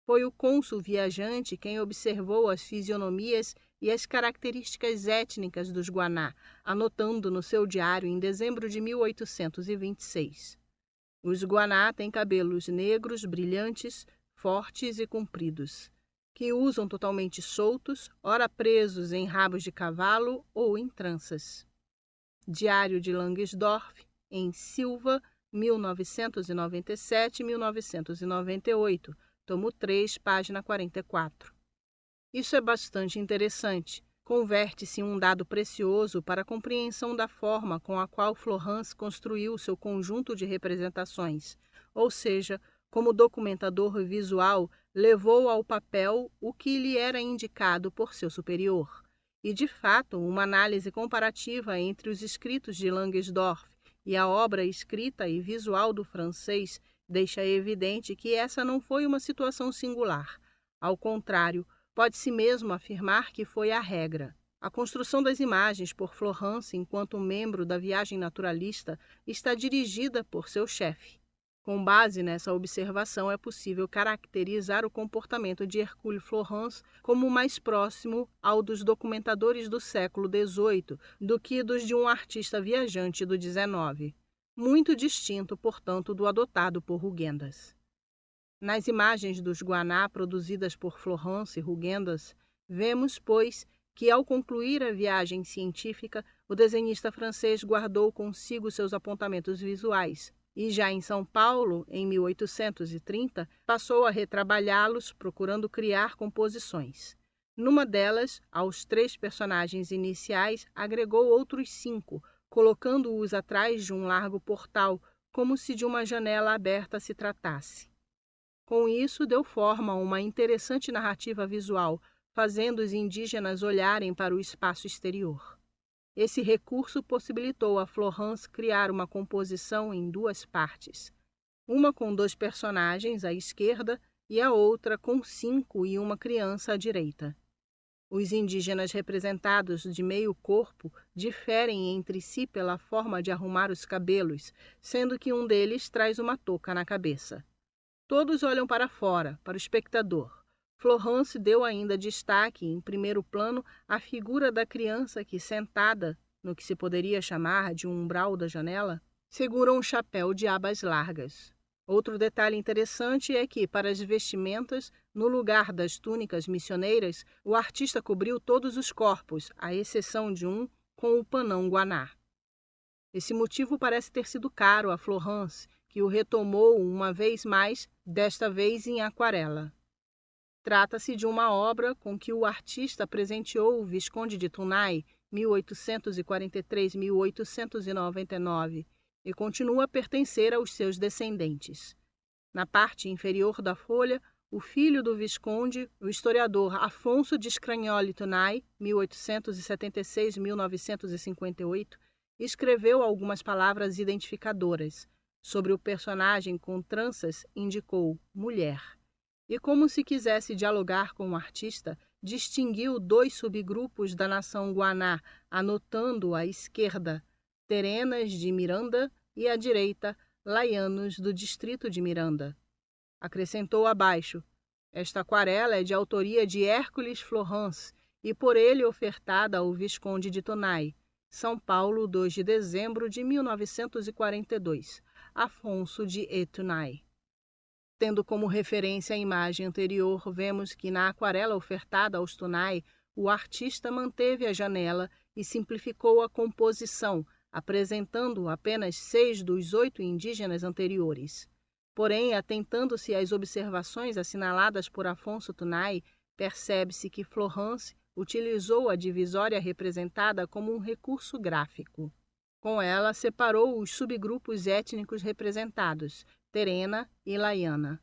Foi o cônsul viajante quem observou as fisionomias e as características étnicas dos Guaná, anotando no seu diário em dezembro de 1826. Os Guaná têm cabelos negros, brilhantes, fortes e compridos, que usam totalmente soltos, ora presos em rabos de cavalo ou em tranças. Diário de Langsdorff, em Silva, 1997-1998, tomo 3, página 44. Isso é bastante interessante. converte-se em um dado precioso para a compreensão da forma com a qual Florence construiu seu conjunto de representações, ou seja, como documentador visual, levou ao papel o que lhe era indicado por seu superior. E, de fato, uma análise comparativa entre os escritos de Langsdorff e a obra escrita e visual do francês deixa evidente que essa não foi uma situação singular. Ao contrário, pode-se mesmo afirmar que foi a regra. A construção das imagens por Florence enquanto membro da viagem naturalista está dirigida por seu chefe. Com base nessa observação, é possível caracterizar o comportamento de Hercule Florence como mais próximo ao dos documentadores do século XVIII do que dos de um artista viajante do XIX, muito distinto, portanto, do adotado por Rugendas. Nas imagens dos Guaná produzidas por Florence e Rugendas, vemos, pois, que ao concluir a viagem científica, o desenhista francês guardou consigo seus apontamentos visuais e já em São Paulo, em 1830, passou a retrabalhá-los, procurando criar composições. Numa delas, aos 3 personagens iniciais, agregou outros 5, colocando-os atrás de um largo portal, como se de uma janela aberta se tratasse. Com isso, deu forma a uma interessante narrativa visual, fazendo os indígenas olharem para o espaço exterior. Esse recurso possibilitou a Florence criar uma composição em 2 partes, uma com 2 personagens à esquerda e a outra com 5 e uma criança à direita. Os indígenas representados de meio corpo diferem entre si pela forma de arrumar os cabelos, sendo que um deles traz uma touca na cabeça. Todos olham para fora, para o espectador. Florence deu ainda destaque, em primeiro plano, à figura da criança que, sentada no que se poderia chamar de um umbral da janela, segura um chapéu de abas largas. Outro detalhe interessante é que, para as vestimentas, no lugar das túnicas missioneiras, o artista cobriu todos os corpos, à exceção de um, com o panão guaná. Esse motivo parece ter sido caro a Florence, que o retomou uma vez mais, desta vez em aquarela. Trata-se de uma obra com que o artista presenteou o Visconde de Tunai, 1843-1899, e continua a pertencer aos seus descendentes. Na parte inferior da folha, o filho do Visconde, o historiador Afonso de Scragnoli Tunai, 1876-1958, escreveu algumas palavras identificadoras. Sobre o personagem com tranças, indicou mulher. E como se quisesse dialogar com o artista, distinguiu 2 subgrupos da nação Guaná, anotando à esquerda Terenas de Miranda e à direita Laianos do distrito de Miranda. Acrescentou abaixo: esta aquarela é de autoria de Hércules Florence e por ele ofertada ao Visconde de Tunai, São Paulo, 2 de dezembro de 1942. Afonso de Etunai. Tendo como referência a imagem anterior, vemos que na aquarela ofertada aos Tunai, o artista manteve a janela e simplificou a composição, apresentando apenas 6 dos 8 indígenas anteriores. Porém, atentando-se às observações assinaladas por Afonso Tunai, percebe-se que Florence utilizou a divisória representada como um recurso gráfico. Com ela, separou os subgrupos étnicos representados, Terena e Laiana.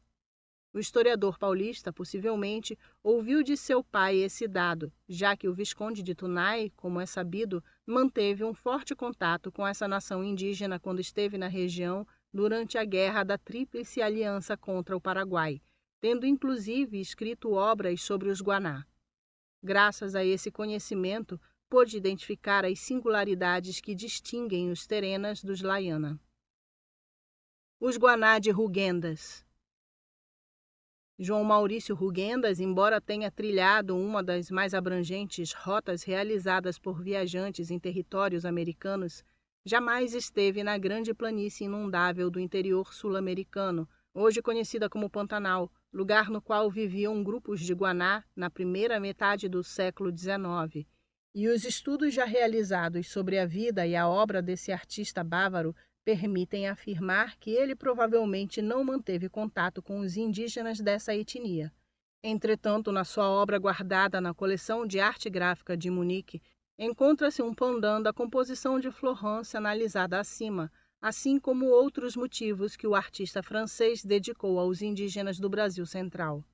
O historiador paulista, possivelmente, ouviu de seu pai esse dado, já que o Visconde de Tunai, como é sabido, manteve um forte contato com essa nação indígena quando esteve na região durante a Guerra da Tríplice Aliança contra o Paraguai, tendo inclusive escrito obras sobre os Guaná. Graças a esse conhecimento, pôde identificar as singularidades que distinguem os Terenas dos Laiana. Os Guaná de Rugendas. João Maurício Rugendas, embora tenha trilhado uma das mais abrangentes rotas realizadas por viajantes em territórios americanos, jamais esteve na grande planície inundável do interior sul-americano, hoje conhecida como Pantanal, lugar no qual viviam grupos de Guaná na primeira metade do século XIX. E os estudos já realizados sobre a vida e a obra desse artista bávaro permitem afirmar que ele provavelmente não manteve contato com os indígenas dessa etnia. Entretanto, na sua obra guardada na coleção de arte gráfica de Munique, encontra-se um pendant da composição de Florence analisada acima, assim como outros motivos que o artista francês dedicou aos indígenas do Brasil Central.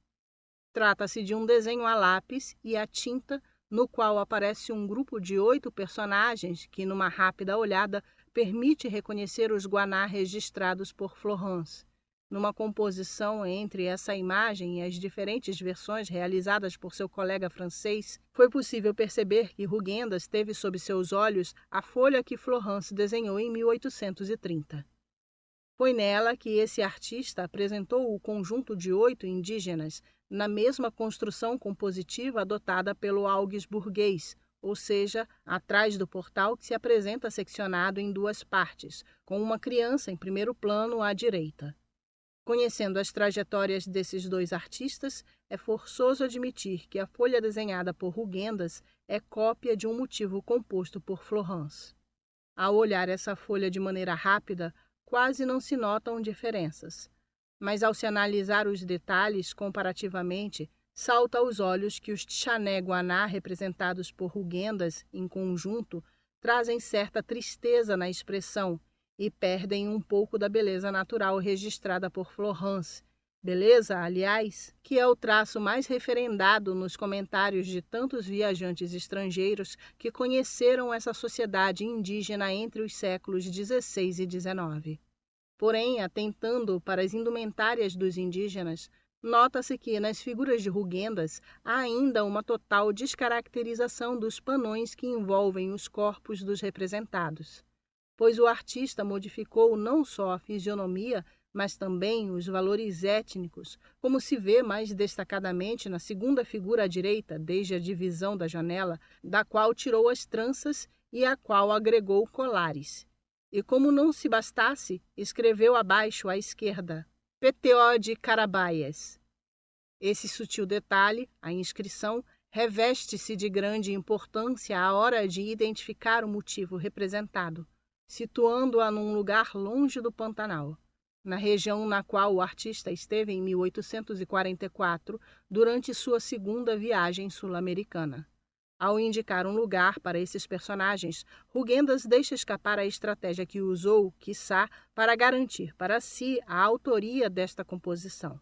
Trata-se de um desenho a lápis e a tinta, no qual aparece um grupo de 8 personagens que, numa rápida olhada, permite reconhecer os guaná registrados por Florence. Numa composição entre essa imagem e as diferentes versões realizadas por seu colega francês, foi possível perceber que Rugendas teve sob seus olhos a folha que Florence desenhou em 1830. Foi nela que esse artista apresentou o conjunto de 8 indígenas na mesma construção compositiva adotada pelo augsburguês, ou seja, atrás do portal que se apresenta seccionado em 2 partes, com uma criança em primeiro plano à direita. Conhecendo as trajetórias desses 2 artistas, é forçoso admitir que a folha desenhada por Rugendas é cópia de um motivo composto por Florence. Ao olhar essa folha de maneira rápida, quase não se notam diferenças, mas ao se analisar os detalhes comparativamente, salta aos olhos que os Tchané-Guaná representados por Rugendas em conjunto trazem certa tristeza na expressão e perdem um pouco da beleza natural registrada por Florence. Beleza, aliás, que é o traço mais referendado nos comentários de tantos viajantes estrangeiros que conheceram essa sociedade indígena entre os séculos XVI e XIX. Porém, atentando para as indumentárias dos indígenas, nota-se que nas figuras de Rugendas há ainda uma total descaracterização dos panões que envolvem os corpos dos representados, pois o artista modificou não só a fisionomia, mas também os valores étnicos, como se vê mais destacadamente na segunda figura à direita, desde a divisão da janela, da qual tirou as tranças e à qual agregou colares. E como não se bastasse, escreveu abaixo à esquerda, PTO de Carabaias. Esse sutil detalhe, a inscrição, reveste-se de grande importância à hora de identificar o motivo representado, situando-a num lugar longe do Pantanal, na região na qual o artista esteve em 1844, durante sua segunda viagem sul-americana. Ao indicar um lugar para esses personagens, Rugendas deixa escapar a estratégia que usou, quiçá, para garantir para si a autoria desta composição.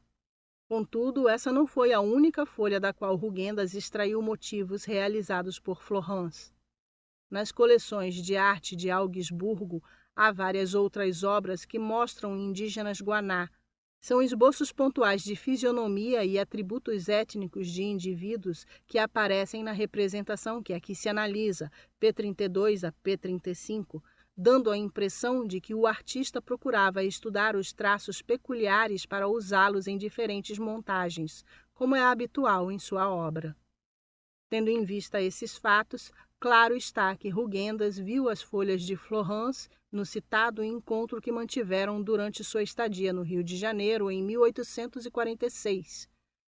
Contudo, essa não foi a única folha da qual Rugendas extraiu motivos realizados por Florence. Nas coleções de arte de Augsburgo, há várias outras obras que mostram indígenas guaná. São esboços pontuais de fisionomia e atributos étnicos de indivíduos que aparecem na representação que aqui se analisa, P32 a P35, dando a impressão de que o artista procurava estudar os traços peculiares para usá-los em diferentes montagens, como é habitual em sua obra. Tendo em vista esses fatos, claro está que Rugendas viu as folhas de Florence no citado encontro que mantiveram durante sua estadia no Rio de Janeiro em 1846.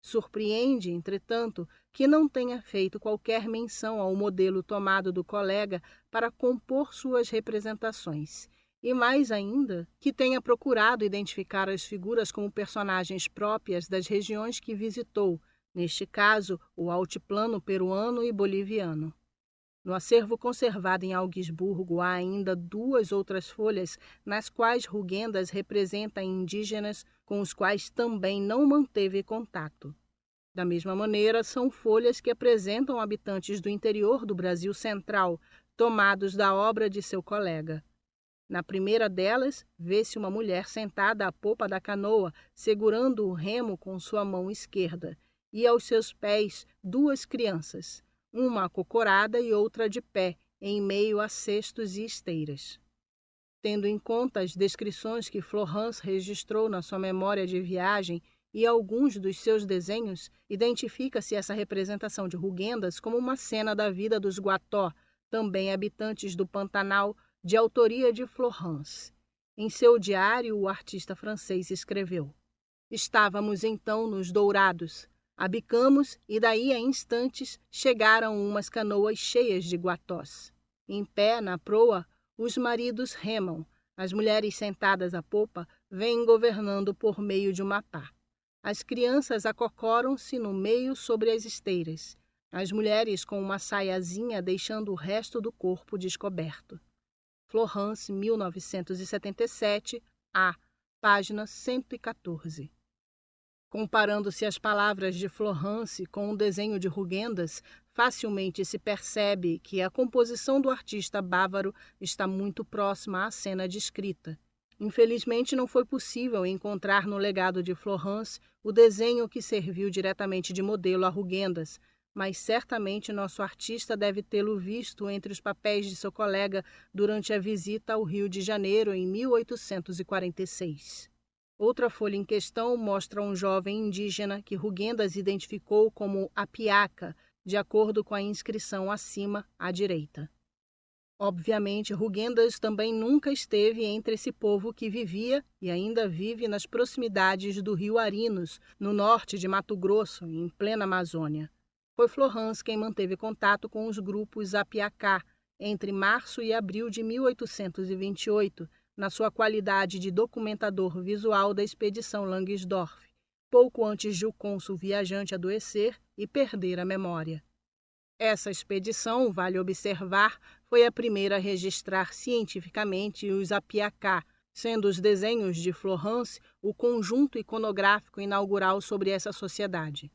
Surpreende, entretanto, que não tenha feito qualquer menção ao modelo tomado do colega para compor suas representações, e mais ainda, que tenha procurado identificar as figuras como personagens próprias das regiões que visitou, neste caso, o altiplano peruano e boliviano. No acervo conservado em Augsburgo há ainda 2 outras folhas nas quais Rugendas representa indígenas com os quais também não manteve contato. Da mesma maneira, são folhas que apresentam habitantes do interior do Brasil Central, tomados da obra de seu colega. Na primeira delas, vê-se uma mulher sentada à popa da canoa, segurando o remo com sua mão esquerda, e aos seus pés 2 crianças, uma acocorada e outra de pé, em meio a cestos e esteiras. Tendo em conta as descrições que Florence registrou na sua memória de viagem e alguns dos seus desenhos, identifica-se essa representação de Rugendas como uma cena da vida dos Guató, também habitantes do Pantanal, de autoria de Florence. Em seu diário, o artista francês escreveu: "Estávamos então nos Dourados. Abicamos e daí a instantes chegaram umas canoas cheias de guatós. Em pé, na proa, os maridos remam, as mulheres sentadas à popa vêm governando por meio de uma pá. As crianças acocoram-se no meio sobre as esteiras, as mulheres com uma saiazinha deixando o resto do corpo descoberto. Florence, 1977, A, página 114. Comparando-se as palavras de Florence com o desenho de Rugendas, facilmente se percebe que a composição do artista bávaro está muito próxima à cena descrita. Infelizmente, não foi possível encontrar no legado de Florence o desenho que serviu diretamente de modelo a Rugendas, mas certamente nosso artista deve tê-lo visto entre os papéis de seu colega durante a visita ao Rio de Janeiro em 1846. Outra folha em questão mostra um jovem indígena que Rugendas identificou como Apiaca, de acordo com a inscrição acima à direita. Obviamente, Rugendas também nunca esteve entre esse povo que vivia e ainda vive nas proximidades do rio Arinos, no norte de Mato Grosso, em plena Amazônia. Foi Florence quem manteve contato com os grupos Apiacá entre março e abril de 1828, na sua qualidade de documentador visual da expedição Langsdorff, pouco antes de o cônsul viajante adoecer e perder a memória. Essa expedição, vale observar, foi a primeira a registrar cientificamente os Apiacá, sendo os desenhos de Florence o conjunto iconográfico inaugural sobre essa sociedade.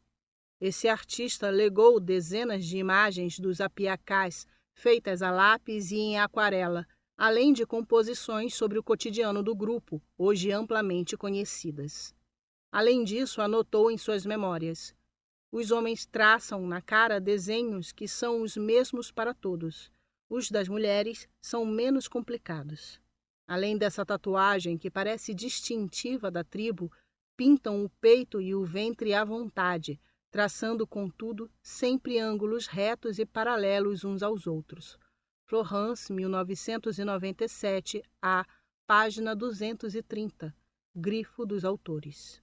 Esse artista legou dezenas de imagens dos Apiacás, feitas a lápis e em aquarela, além de composições sobre o cotidiano do grupo, hoje amplamente conhecidas. Além disso, anotou em suas memórias: os homens traçam na cara desenhos que são os mesmos para todos. Os das mulheres são menos complicados. Além dessa tatuagem, que parece distintiva da tribo, pintam o peito e o ventre à vontade, traçando, contudo, sempre ângulos retos e paralelos uns aos outros. Florence, 1997, A, página 230, grifo dos autores.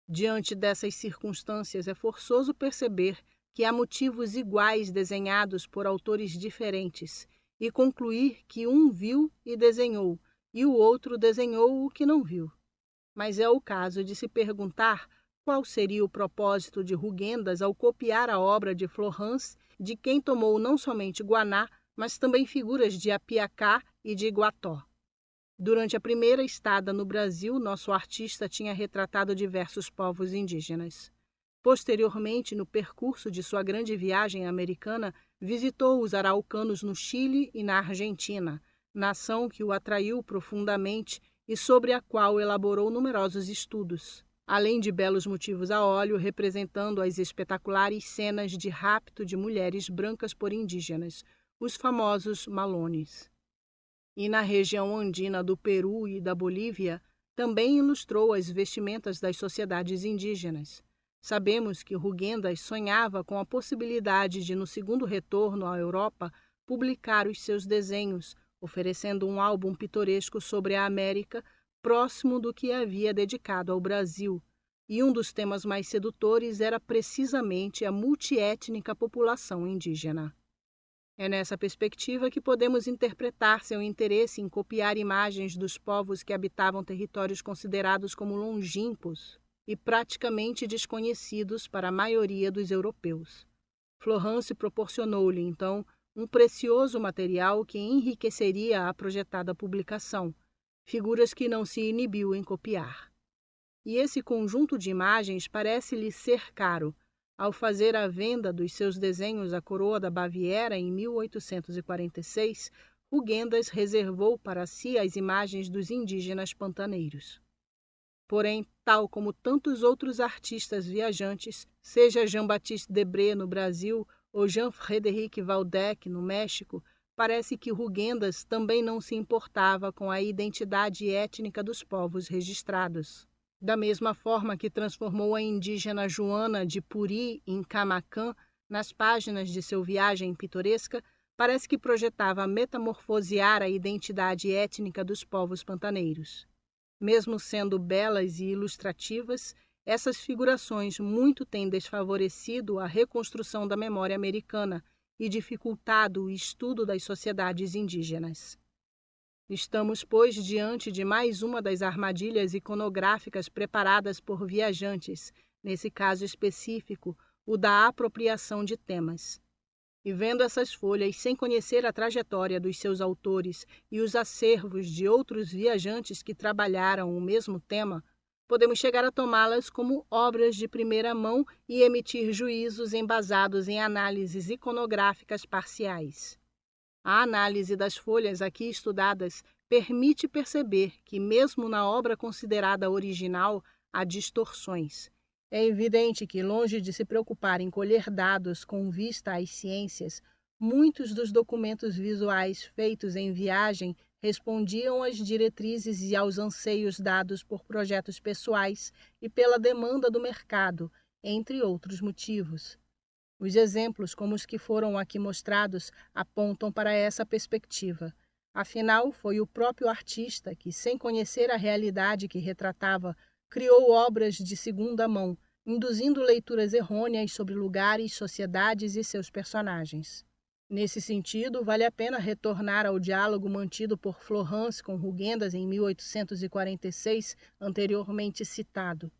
Diante dessas circunstâncias, é forçoso perceber que há motivos iguais desenhados por autores diferentes e concluir que um viu e desenhou, e o outro desenhou o que não viu. Mas é o caso de se perguntar qual seria o propósito de Rugendas ao copiar a obra de Florence, de quem tomou não somente Guaná, mas também figuras de Apiacá e de Iguató. Durante a primeira estada no Brasil, nosso artista tinha retratado diversos povos indígenas. Posteriormente, no percurso de sua grande viagem americana, visitou os araucanos no Chile e na Argentina, nação que o atraiu profundamente e sobre a qual elaborou numerosos estudos, além de belos motivos a óleo representando as espetaculares cenas de rapto de mulheres brancas por indígenas, os famosos malones. E na região andina do Peru e da Bolívia, também ilustrou as vestimentas das sociedades indígenas. Sabemos que Rugendas sonhava com a possibilidade de, no segundo retorno à Europa, publicar os seus desenhos, oferecendo um álbum pitoresco sobre a América, próximo do que havia dedicado ao Brasil. E um dos temas mais sedutores era precisamente a multiétnica população indígena. É nessa perspectiva que podemos interpretar seu interesse em copiar imagens dos povos que habitavam territórios considerados como longínquos e praticamente desconhecidos para a maioria dos europeus. Florence proporcionou-lhe, então, um precioso material que enriqueceria a projetada publicação, figuras que não se inibiu em copiar. E esse conjunto de imagens parece-lhe ser caro. Ao fazer a venda dos seus desenhos à coroa da Baviera em 1846, Rugendas reservou para si as imagens dos indígenas pantaneiros. Porém, tal como tantos outros artistas viajantes, seja Jean-Baptiste Debré no Brasil ou Jean-Frédéric Waldeck no México, parece que Rugendas também não se importava com a identidade étnica dos povos registrados. Da mesma forma que transformou a indígena Joana de Puri em Camacan nas páginas de seu Viagem Pitoresca, parece que projetava metamorfosear a identidade étnica dos povos pantaneiros. Mesmo sendo belas e ilustrativas, essas figurações muito têm desfavorecido a reconstrução da memória americana e dificultado o estudo das sociedades indígenas. Estamos, pois, diante de mais uma das armadilhas iconográficas preparadas por viajantes, nesse caso específico, o da apropriação de temas. E vendo essas folhas sem conhecer a trajetória dos seus autores e os acervos de outros viajantes que trabalharam o mesmo tema, podemos chegar a tomá-las como obras de primeira mão e emitir juízos embasados em análises iconográficas parciais. A análise das folhas aqui estudadas permite perceber que, mesmo na obra considerada original, há distorções. É evidente que, longe de se preocupar em colher dados com vista às ciências, muitos dos documentos visuais feitos em viagem respondiam às diretrizes e aos anseios dados por projetos pessoais e pela demanda do mercado, entre outros motivos. Os exemplos, como os que foram aqui mostrados, apontam para essa perspectiva. Afinal, foi o próprio artista que, sem conhecer a realidade que retratava, criou obras de segunda mão, induzindo leituras errôneas sobre lugares, sociedades e seus personagens. Nesse sentido, vale a pena retornar ao diálogo mantido por Florence com Rugendas em 1846, anteriormente citado.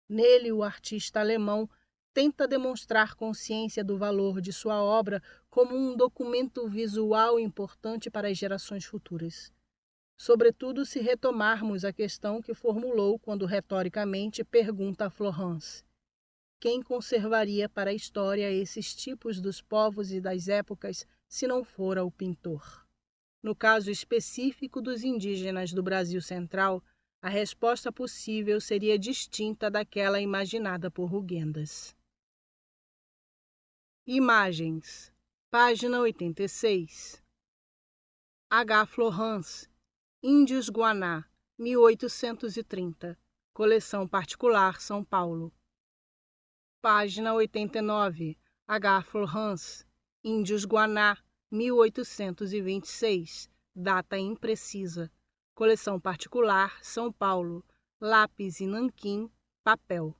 Nele, o artista alemão tenta demonstrar consciência do valor de sua obra como um documento visual importante para as gerações futuras. Sobretudo se retomarmos a questão que formulou quando retoricamente pergunta a Florence: quem conservaria para a história esses tipos dos povos e das épocas se não fora o pintor? No caso específico dos indígenas do Brasil Central, a resposta possível seria distinta daquela imaginada por Rugendas. Imagens. Página 86. H. Florence, Índios Guaná, 1830. Coleção particular, São Paulo. Página 89. H. Florence, Índios Guaná, 1826. Data imprecisa. Coleção particular, São Paulo. Lápis e nanquim, papel.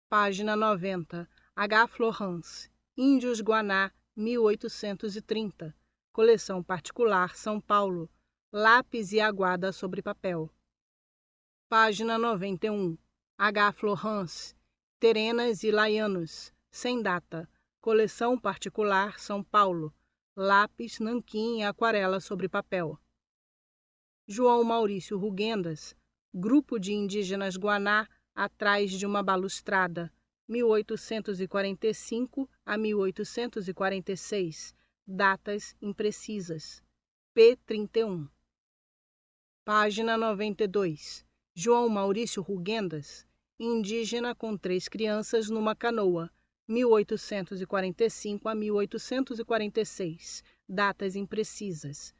Página 90. H. Florence, Índios Guaná, 1830. Coleção particular, São Paulo. Lápis e aguada sobre papel. Página 91. H. Florence, Terenas e Laianos, sem data. Coleção particular, São Paulo. Lápis, nanquim e aquarela sobre papel. João Maurício Rugendas, Grupo de Indígenas Guaná, atrás de uma balustrada, 1845 a 1846. Datas imprecisas. P. 31. Página 92. João Maurício Rugendas, Indígena com 3 crianças numa canoa, 1845 a 1846. Datas imprecisas.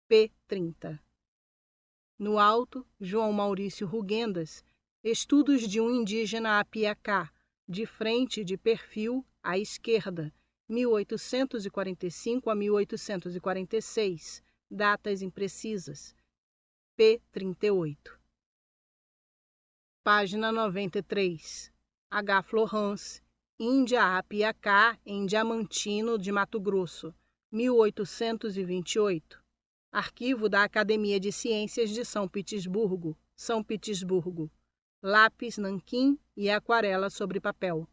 P. 30. No alto, João Maurício Rugendas, Estudos de um indígena Apiacá, de frente de perfil à esquerda, 1845 a 1846. Datas imprecisas. P. 38. Página 93. H. Florence, Índia Apiacá, em Diamantino de Mato Grosso, 1828. Arquivo da Academia de Ciências de São Petersburgo, São Petersburgo. Lápis, nanquim e aquarela sobre papel.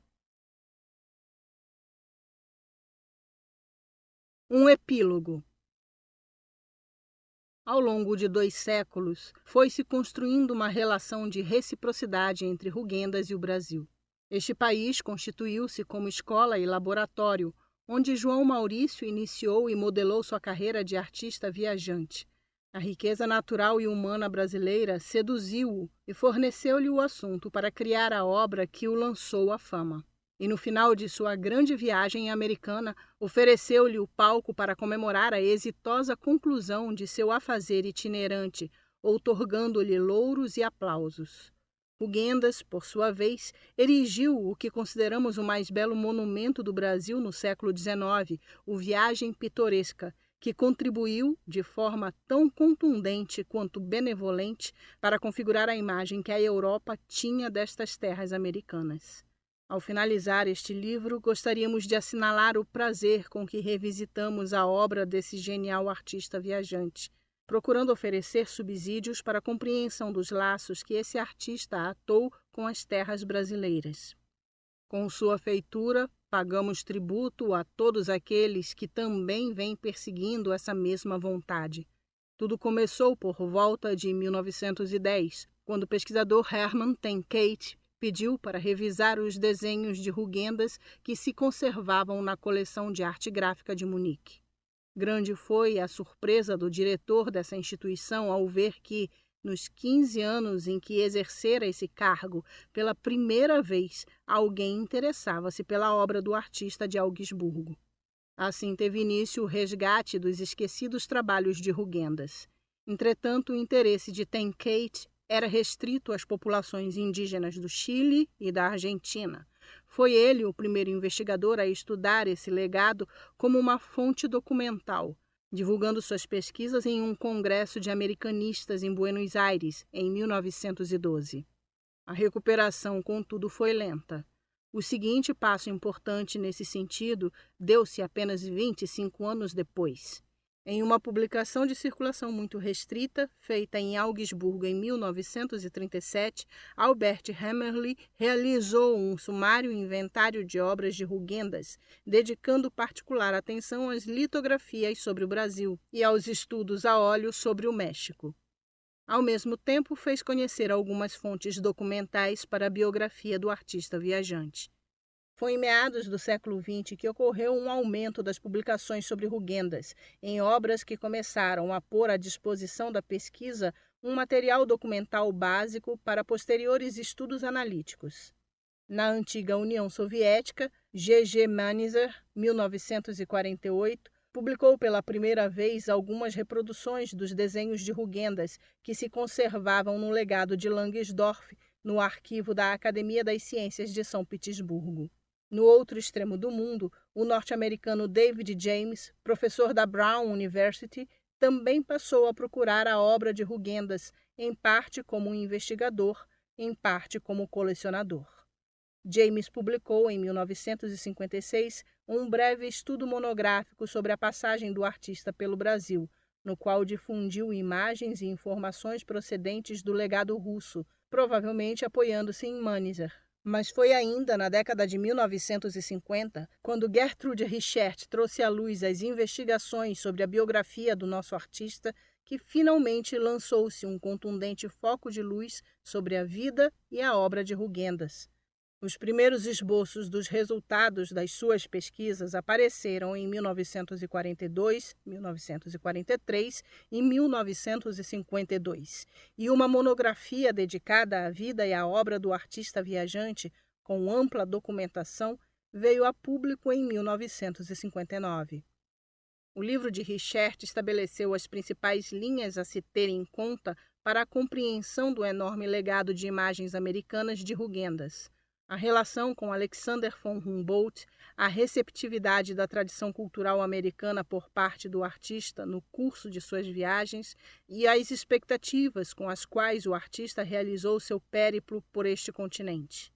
Um epílogo. Ao longo de 2 séculos, foi-se construindo uma relação de reciprocidade entre Rugendas e o Brasil. Este país constituiu-se como escola e laboratório, onde João Maurício iniciou e modelou sua carreira de artista viajante. A riqueza natural e humana brasileira seduziu-o e forneceu-lhe o assunto para criar a obra que o lançou à fama. E no final de sua grande viagem americana, ofereceu-lhe o palco para comemorar a exitosa conclusão de seu afazer itinerante, outorgando-lhe louros e aplausos. Rugendas, por sua vez, erigiu o que consideramos o mais belo monumento do Brasil no século XIX, o Viagem Pitoresca, que contribuiu, de forma tão contundente quanto benevolente, para configurar a imagem que a Europa tinha destas terras americanas. Ao finalizar este livro, gostaríamos de assinalar o prazer com que revisitamos a obra desse genial artista viajante, procurando oferecer subsídios para a compreensão dos laços que esse artista atou com as terras brasileiras. Com sua feitura, pagamos tributo a todos aqueles que também vêm perseguindo essa mesma vontade. Tudo começou por volta de 1910, quando o pesquisador Hermann Tenkate pediu para revisar os desenhos de Rugendas que se conservavam na coleção de arte gráfica de Munique. Grande foi a surpresa do diretor dessa instituição ao ver que, nos 15 anos em que exercera esse cargo, pela primeira vez alguém interessava-se pela obra do artista de Augsburgo. Assim teve início o resgate dos esquecidos trabalhos de Rugendas. Entretanto, o interesse de Tenkate era restrito às populações indígenas do Chile e da Argentina. Foi ele o primeiro investigador a estudar esse legado como uma fonte documental, divulgando suas pesquisas em um congresso de americanistas em Buenos Aires, em 1912. A recuperação, contudo, foi lenta. O seguinte passo importante nesse sentido deu-se apenas 25 anos depois. Em uma publicação de circulação muito restrita, feita em Augsburgo em 1937, Albert Hammerli realizou um sumário inventário de obras de Rugendas, dedicando particular atenção às litografias sobre o Brasil e aos estudos a óleo sobre o México. Ao mesmo tempo, fez conhecer algumas fontes documentais para a biografia do artista viajante. Foi em meados do século XX que ocorreu um aumento das publicações sobre Rugendas, em obras que começaram a pôr à disposição da pesquisa um material documental básico para posteriores estudos analíticos. Na antiga União Soviética, G.G. Manizer, 1948, publicou pela primeira vez algumas reproduções dos desenhos de Rugendas que se conservavam no legado de Langsdorff, no arquivo da Academia das Ciências de São Petersburgo. No outro extremo do mundo, o norte-americano David James, professor da Brown University, também passou a procurar a obra de Rugendas, em parte como investigador, em parte como colecionador. James publicou, em 1956, um breve estudo monográfico sobre a passagem do artista pelo Brasil, no qual difundiu imagens e informações procedentes do legado russo, provavelmente apoiando-se em Manizer. Mas foi ainda na década de 1950, quando Gertrude Richert trouxe à luz as investigações sobre a biografia do nosso artista, que finalmente lançou-se um contundente foco de luz sobre a vida e a obra de Rugendas. Os primeiros esboços dos resultados das suas pesquisas apareceram em 1942, 1943 e 1952, e uma monografia dedicada à vida e à obra do artista viajante, com ampla documentação, veio a público em 1959. O livro de Richert estabeleceu as principais linhas a se ter em conta para a compreensão do enorme legado de imagens americanas de Rugendas. A relação com Alexander von Humboldt, a receptividade da tradição cultural americana por parte do artista no curso de suas viagens e as expectativas com as quais o artista realizou seu périplo por este continente.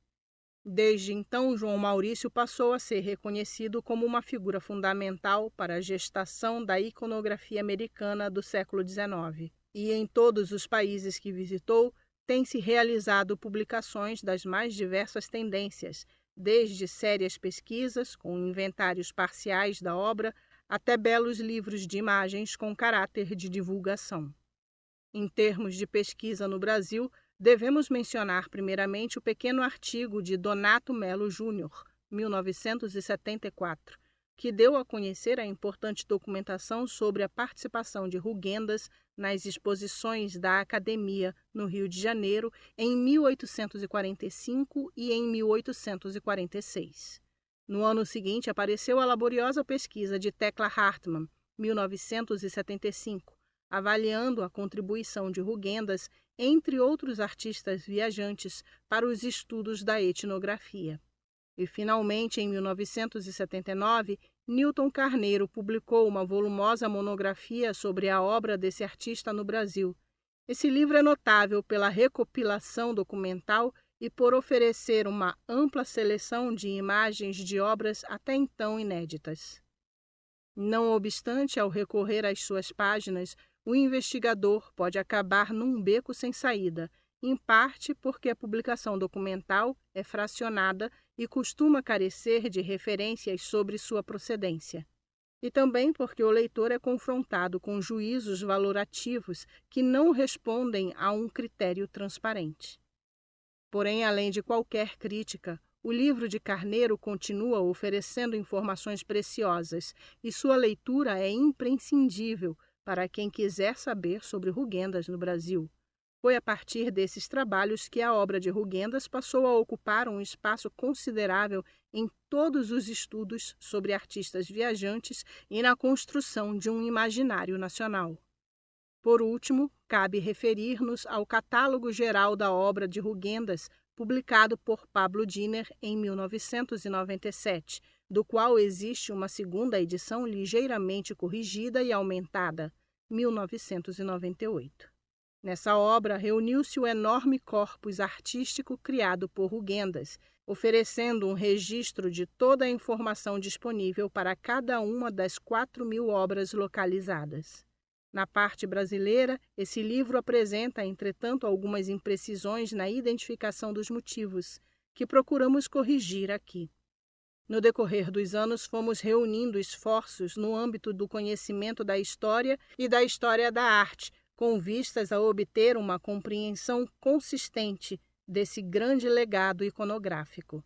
Desde então, João Maurício passou a ser reconhecido como uma figura fundamental para a gestação da iconografia americana do século XIX. E em todos os países que visitou, tem-se realizado publicações das mais diversas tendências, desde sérias pesquisas com inventários parciais da obra até belos livros de imagens com caráter de divulgação. Em termos de pesquisa no Brasil, devemos mencionar primeiramente o pequeno artigo de Donato Melo Júnior, 1974, que deu a conhecer a importante documentação sobre a participação de Rugendas nas exposições da Academia no Rio de Janeiro em 1845 e em 1846. No ano seguinte, apareceu a laboriosa pesquisa de Tekla Hartmann, 1975, avaliando a contribuição de Rugendas, entre outros artistas viajantes, para os estudos da etnografia. E, finalmente, em 1979, Newton Carneiro publicou uma volumosa monografia sobre a obra desse artista no Brasil. Esse livro é notável pela recopilação documental e por oferecer uma ampla seleção de imagens de obras até então inéditas. Não obstante, ao recorrer às suas páginas, o investigador pode acabar num beco sem saída, em parte porque a publicação documental é fracionada e costuma carecer de referências sobre sua procedência. E também porque o leitor é confrontado com juízos valorativos que não respondem a um critério transparente. Porém, além de qualquer crítica, o livro de Carneiro continua oferecendo informações preciosas e sua leitura é imprescindível para quem quiser saber sobre Rugendas no Brasil. Foi a partir desses trabalhos que a obra de Rugendas passou a ocupar um espaço considerável em todos os estudos sobre artistas viajantes e na construção de um imaginário nacional. Por último, cabe referir-nos ao Catálogo Geral da Obra de Rugendas, publicado por Pablo Diner em 1997, do qual existe uma segunda edição ligeiramente corrigida e aumentada, 1998. Nessa obra, reuniu-se o enorme corpus artístico criado por Rugendas, oferecendo um registro de toda a informação disponível para cada uma das 4.000 obras localizadas. Na parte brasileira, esse livro apresenta, entretanto, algumas imprecisões na identificação dos motivos, que procuramos corrigir aqui. No decorrer dos anos, fomos reunindo esforços no âmbito do conhecimento da história e da história da arte, com vistas a obter uma compreensão consistente desse grande legado iconográfico.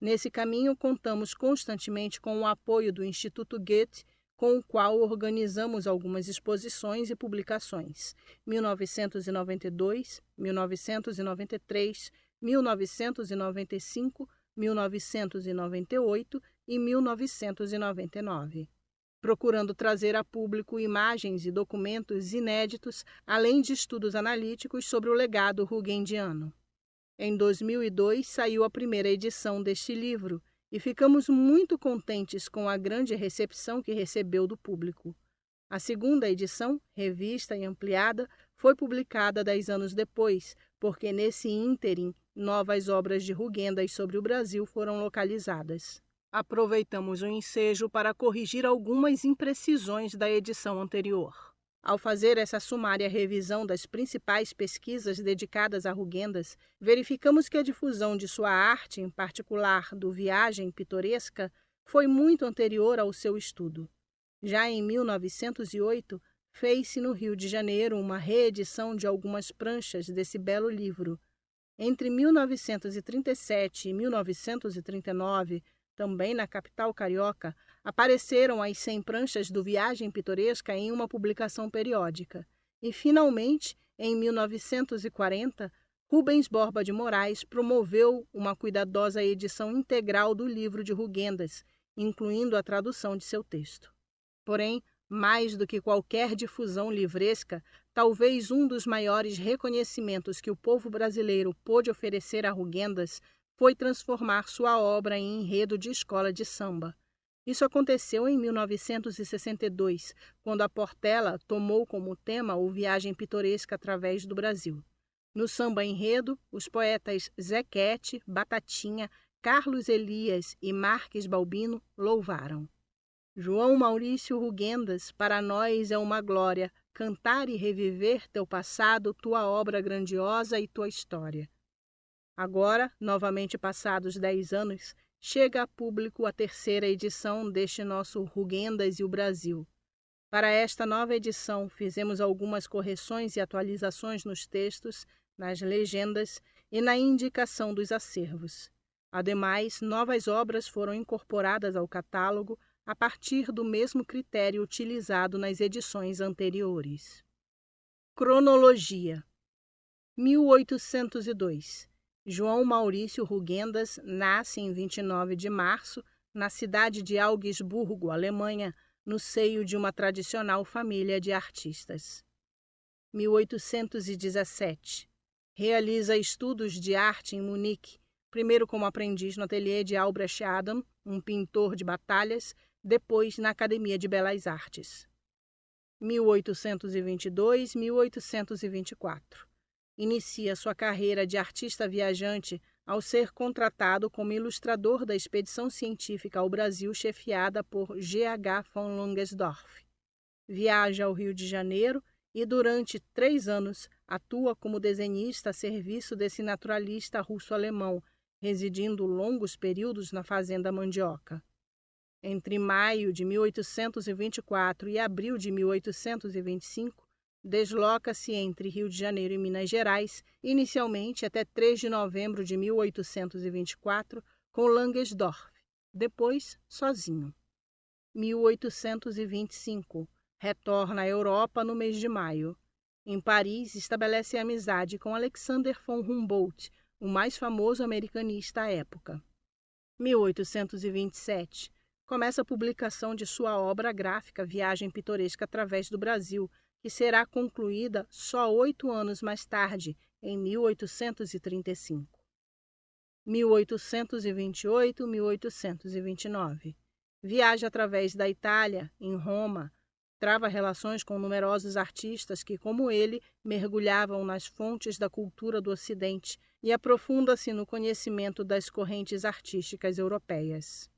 Nesse caminho, contamos constantemente com o apoio do Instituto Goethe, com o qual organizamos algumas exposições e publicações, 1992, 1993, 1995, 1998 e 1999. Procurando trazer a público imagens e documentos inéditos, além de estudos analíticos sobre o legado rugendiano. Em 2002, saiu a primeira edição deste livro e ficamos muito contentes com a grande recepção que recebeu do público. A segunda edição, revista e ampliada, foi publicada 10 anos depois, porque nesse ínterim, novas obras de Rugendas sobre o Brasil foram localizadas. Aproveitamos o ensejo para corrigir algumas imprecisões da edição anterior. Ao fazer essa sumária revisão das principais pesquisas dedicadas a Rugendas, verificamos que a difusão de sua arte, em particular do Viagem Pitoresca, foi muito anterior ao seu estudo. Já em 1908, fez-se no Rio de Janeiro uma reedição de algumas pranchas desse belo livro. Entre 1937 e 1939, também na capital carioca, apareceram as 100 pranchas do Viagem Pitoresca em uma publicação periódica. E, finalmente, em 1940, Rubens Borba de Moraes promoveu uma cuidadosa edição integral do livro de Rugendas, incluindo a tradução de seu texto. Porém, mais do que qualquer difusão livresca, talvez um dos maiores reconhecimentos que o povo brasileiro pôde oferecer a Rugendas foi transformar sua obra em enredo de escola de samba. Isso aconteceu em 1962, quando a Portela tomou como tema o Viagem Pitoresca através do Brasil. No samba enredo, os poetas Zequete, Batatinha, Carlos Elias e Marques Balbino louvaram. João Maurício Rugendas, para nós é uma glória cantar e reviver teu passado, tua obra grandiosa e tua história. Agora, novamente passados 10 anos, chega a público a terceira edição deste nosso Rugendas e o Brasil. Para esta nova edição, fizemos algumas correções e atualizações nos textos, nas legendas e na indicação dos acervos. Ademais, novas obras foram incorporadas ao catálogo a partir do mesmo critério utilizado nas edições anteriores. Cronologia: 1802. João Maurício Rugendas nasce em 29 de março, na cidade de Augsburgo, Alemanha, no seio de uma tradicional família de artistas. 1817. Realiza estudos de arte em Munique, primeiro como aprendiz no ateliê de Albrecht Adam, um pintor de batalhas, depois na Academia de Belas Artes. 1822-1824. Inicia sua carreira de artista viajante ao ser contratado como ilustrador da expedição científica ao Brasil chefiada por G. H. von Lungesdorff. Viaja ao Rio de Janeiro e durante 3 anos atua como desenhista a serviço desse naturalista russo-alemão, residindo longos períodos na Fazenda Mandioca. Entre maio de 1824 e abril de 1825, desloca-se entre Rio de Janeiro e Minas Gerais, inicialmente até 3 de novembro de 1824, com Langsdorff, depois sozinho. 1825, retorna à Europa no mês de maio. Em Paris, estabelece amizade com Alexander von Humboldt, o mais famoso americanista à época. 1827, começa a publicação de sua obra gráfica Viagem Pitoresca através do Brasil, que será concluída só 8 anos mais tarde, em 1835. 1828-1829. Viaja através da Itália, em Roma, trava relações com numerosos artistas que, como ele, mergulhavam nas fontes da cultura do Ocidente e aprofunda-se no conhecimento das correntes artísticas europeias.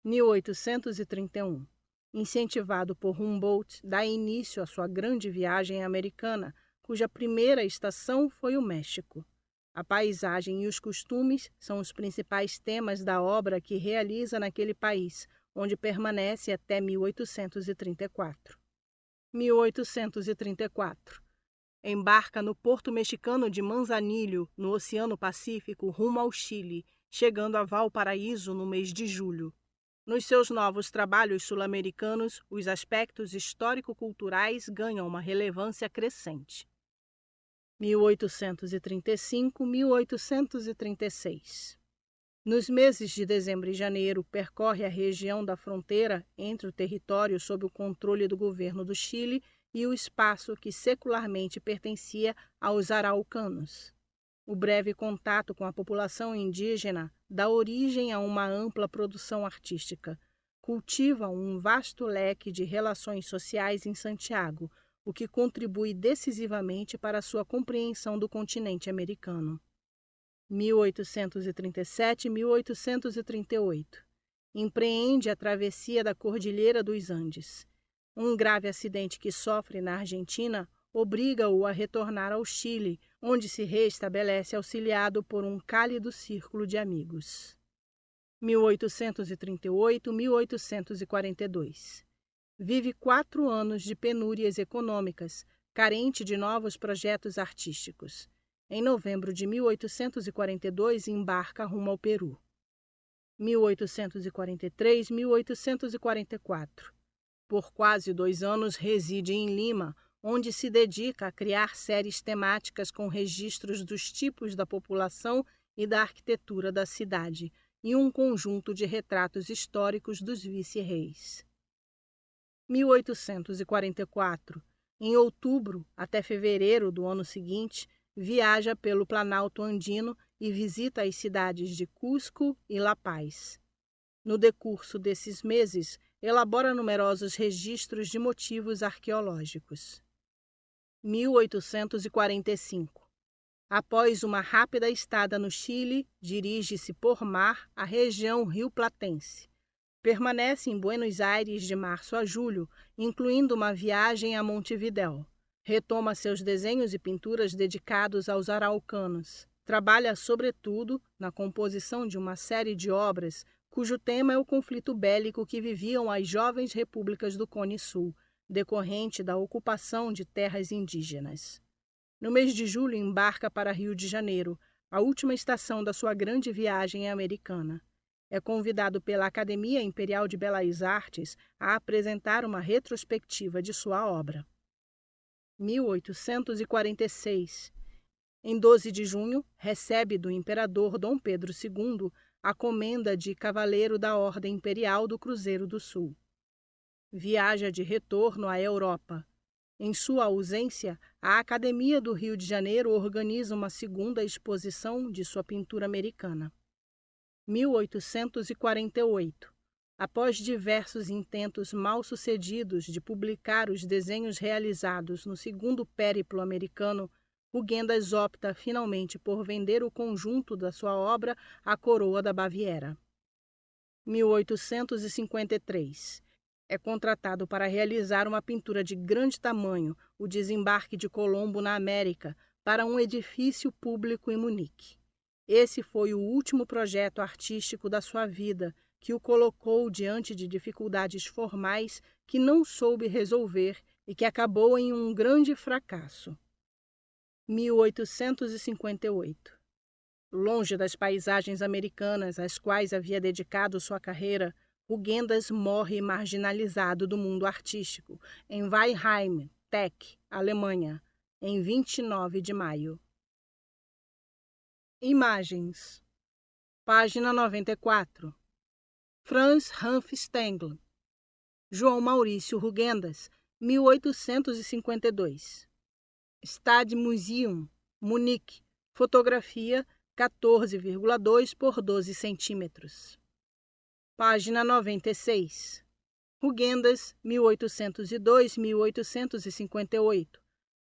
1831. Incentivado por Humboldt, dá início à sua grande viagem americana, cuja primeira estação foi o México. A paisagem e os costumes são os principais temas da obra que realiza naquele país, onde permanece até 1834. 1834. Embarca no porto mexicano de Manzanillo, no Oceano Pacífico, rumo ao Chile, chegando a Valparaíso no mês de julho. Nos seus novos trabalhos sul-americanos, os aspectos histórico-culturais ganham uma relevância crescente. 1835-1836. Nos meses de dezembro e janeiro, percorre a região da fronteira entre o território sob o controle do governo do Chile e o espaço que secularmente pertencia aos araucanos. O breve contato com a população indígena dá origem a uma ampla produção artística. Cultiva um vasto leque de relações sociais em Santiago, o que contribui decisivamente para a sua compreensão do continente americano. 1837-1838. Empreende a travessia da Cordilheira dos Andes. Um grave acidente que sofre na Argentina obriga-o a retornar ao Chile, onde se reestabelece auxiliado por um cálido círculo de amigos. 1838-1842. Vive 4 anos de penúrias econômicas, carente de novos projetos artísticos. Em novembro de 1842, embarca rumo ao Peru. 1843-1844. Por quase 2 anos reside em Lima, onde se dedica a criar séries temáticas com registros dos tipos da população e da arquitetura da cidade, e um conjunto de retratos históricos dos vice-reis. 1844. Em outubro até fevereiro do ano seguinte, viaja pelo Planalto Andino e visita as cidades de Cusco e La Paz. No decurso desses meses, elabora numerosos registros de motivos arqueológicos. 1845. Após uma rápida estada no Chile, dirige-se por mar à região rio-platense. Permanece em Buenos Aires de março a julho, incluindo uma viagem a Montevidéu. Retoma seus desenhos e pinturas dedicados aos araucanos. Trabalha, sobretudo, na composição de uma série de obras cujo tema é o conflito bélico que viviam as jovens repúblicas do Cone Sul, decorrente da ocupação de terras indígenas. No mês de julho, embarca para Rio de Janeiro, a última estação da sua grande viagem americana. É convidado pela Academia Imperial de Belas Artes a apresentar uma retrospectiva de sua obra. 1846. Em 12 de junho, recebe do imperador Dom Pedro II a comenda de Cavaleiro da Ordem Imperial do Cruzeiro do Sul. Viaja de retorno à Europa. Em sua ausência, a Academia do Rio de Janeiro organiza uma segunda exposição de sua pintura americana. 1848. Após diversos intentos mal-sucedidos de publicar os desenhos realizados no segundo périplo americano, Hugendas opta finalmente por vender o conjunto da sua obra à coroa da Baviera. 1853. É contratado para realizar uma pintura de grande tamanho, o desembarque de Colombo na América para um edifício público em Munique. Esse foi o último projeto artístico da sua vida, que o colocou diante de dificuldades formais que não soube resolver e que acabou em um grande fracasso. 1858. Longe das paisagens americanas às quais havia dedicado sua carreira, Rugendas morre marginalizado do mundo artístico, em Weilheim, Teck, Alemanha, em 29 de maio. Imagens. Página 94. Franz Hanf Stengl. João Maurício Rugendas, 1852. Stadtmuseum, Munique. Fotografia 14,2 por 12 centímetros. Página 96. Rugendas, 1802-1858.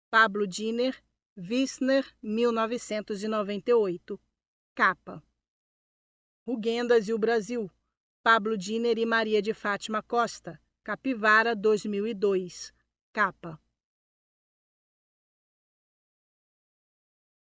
Pablo Diner, Wissner, 1998. Capa. Rugendas e o Brasil. Pablo Diner e Maria de Fátima Costa. Capivara, 2002. Capa.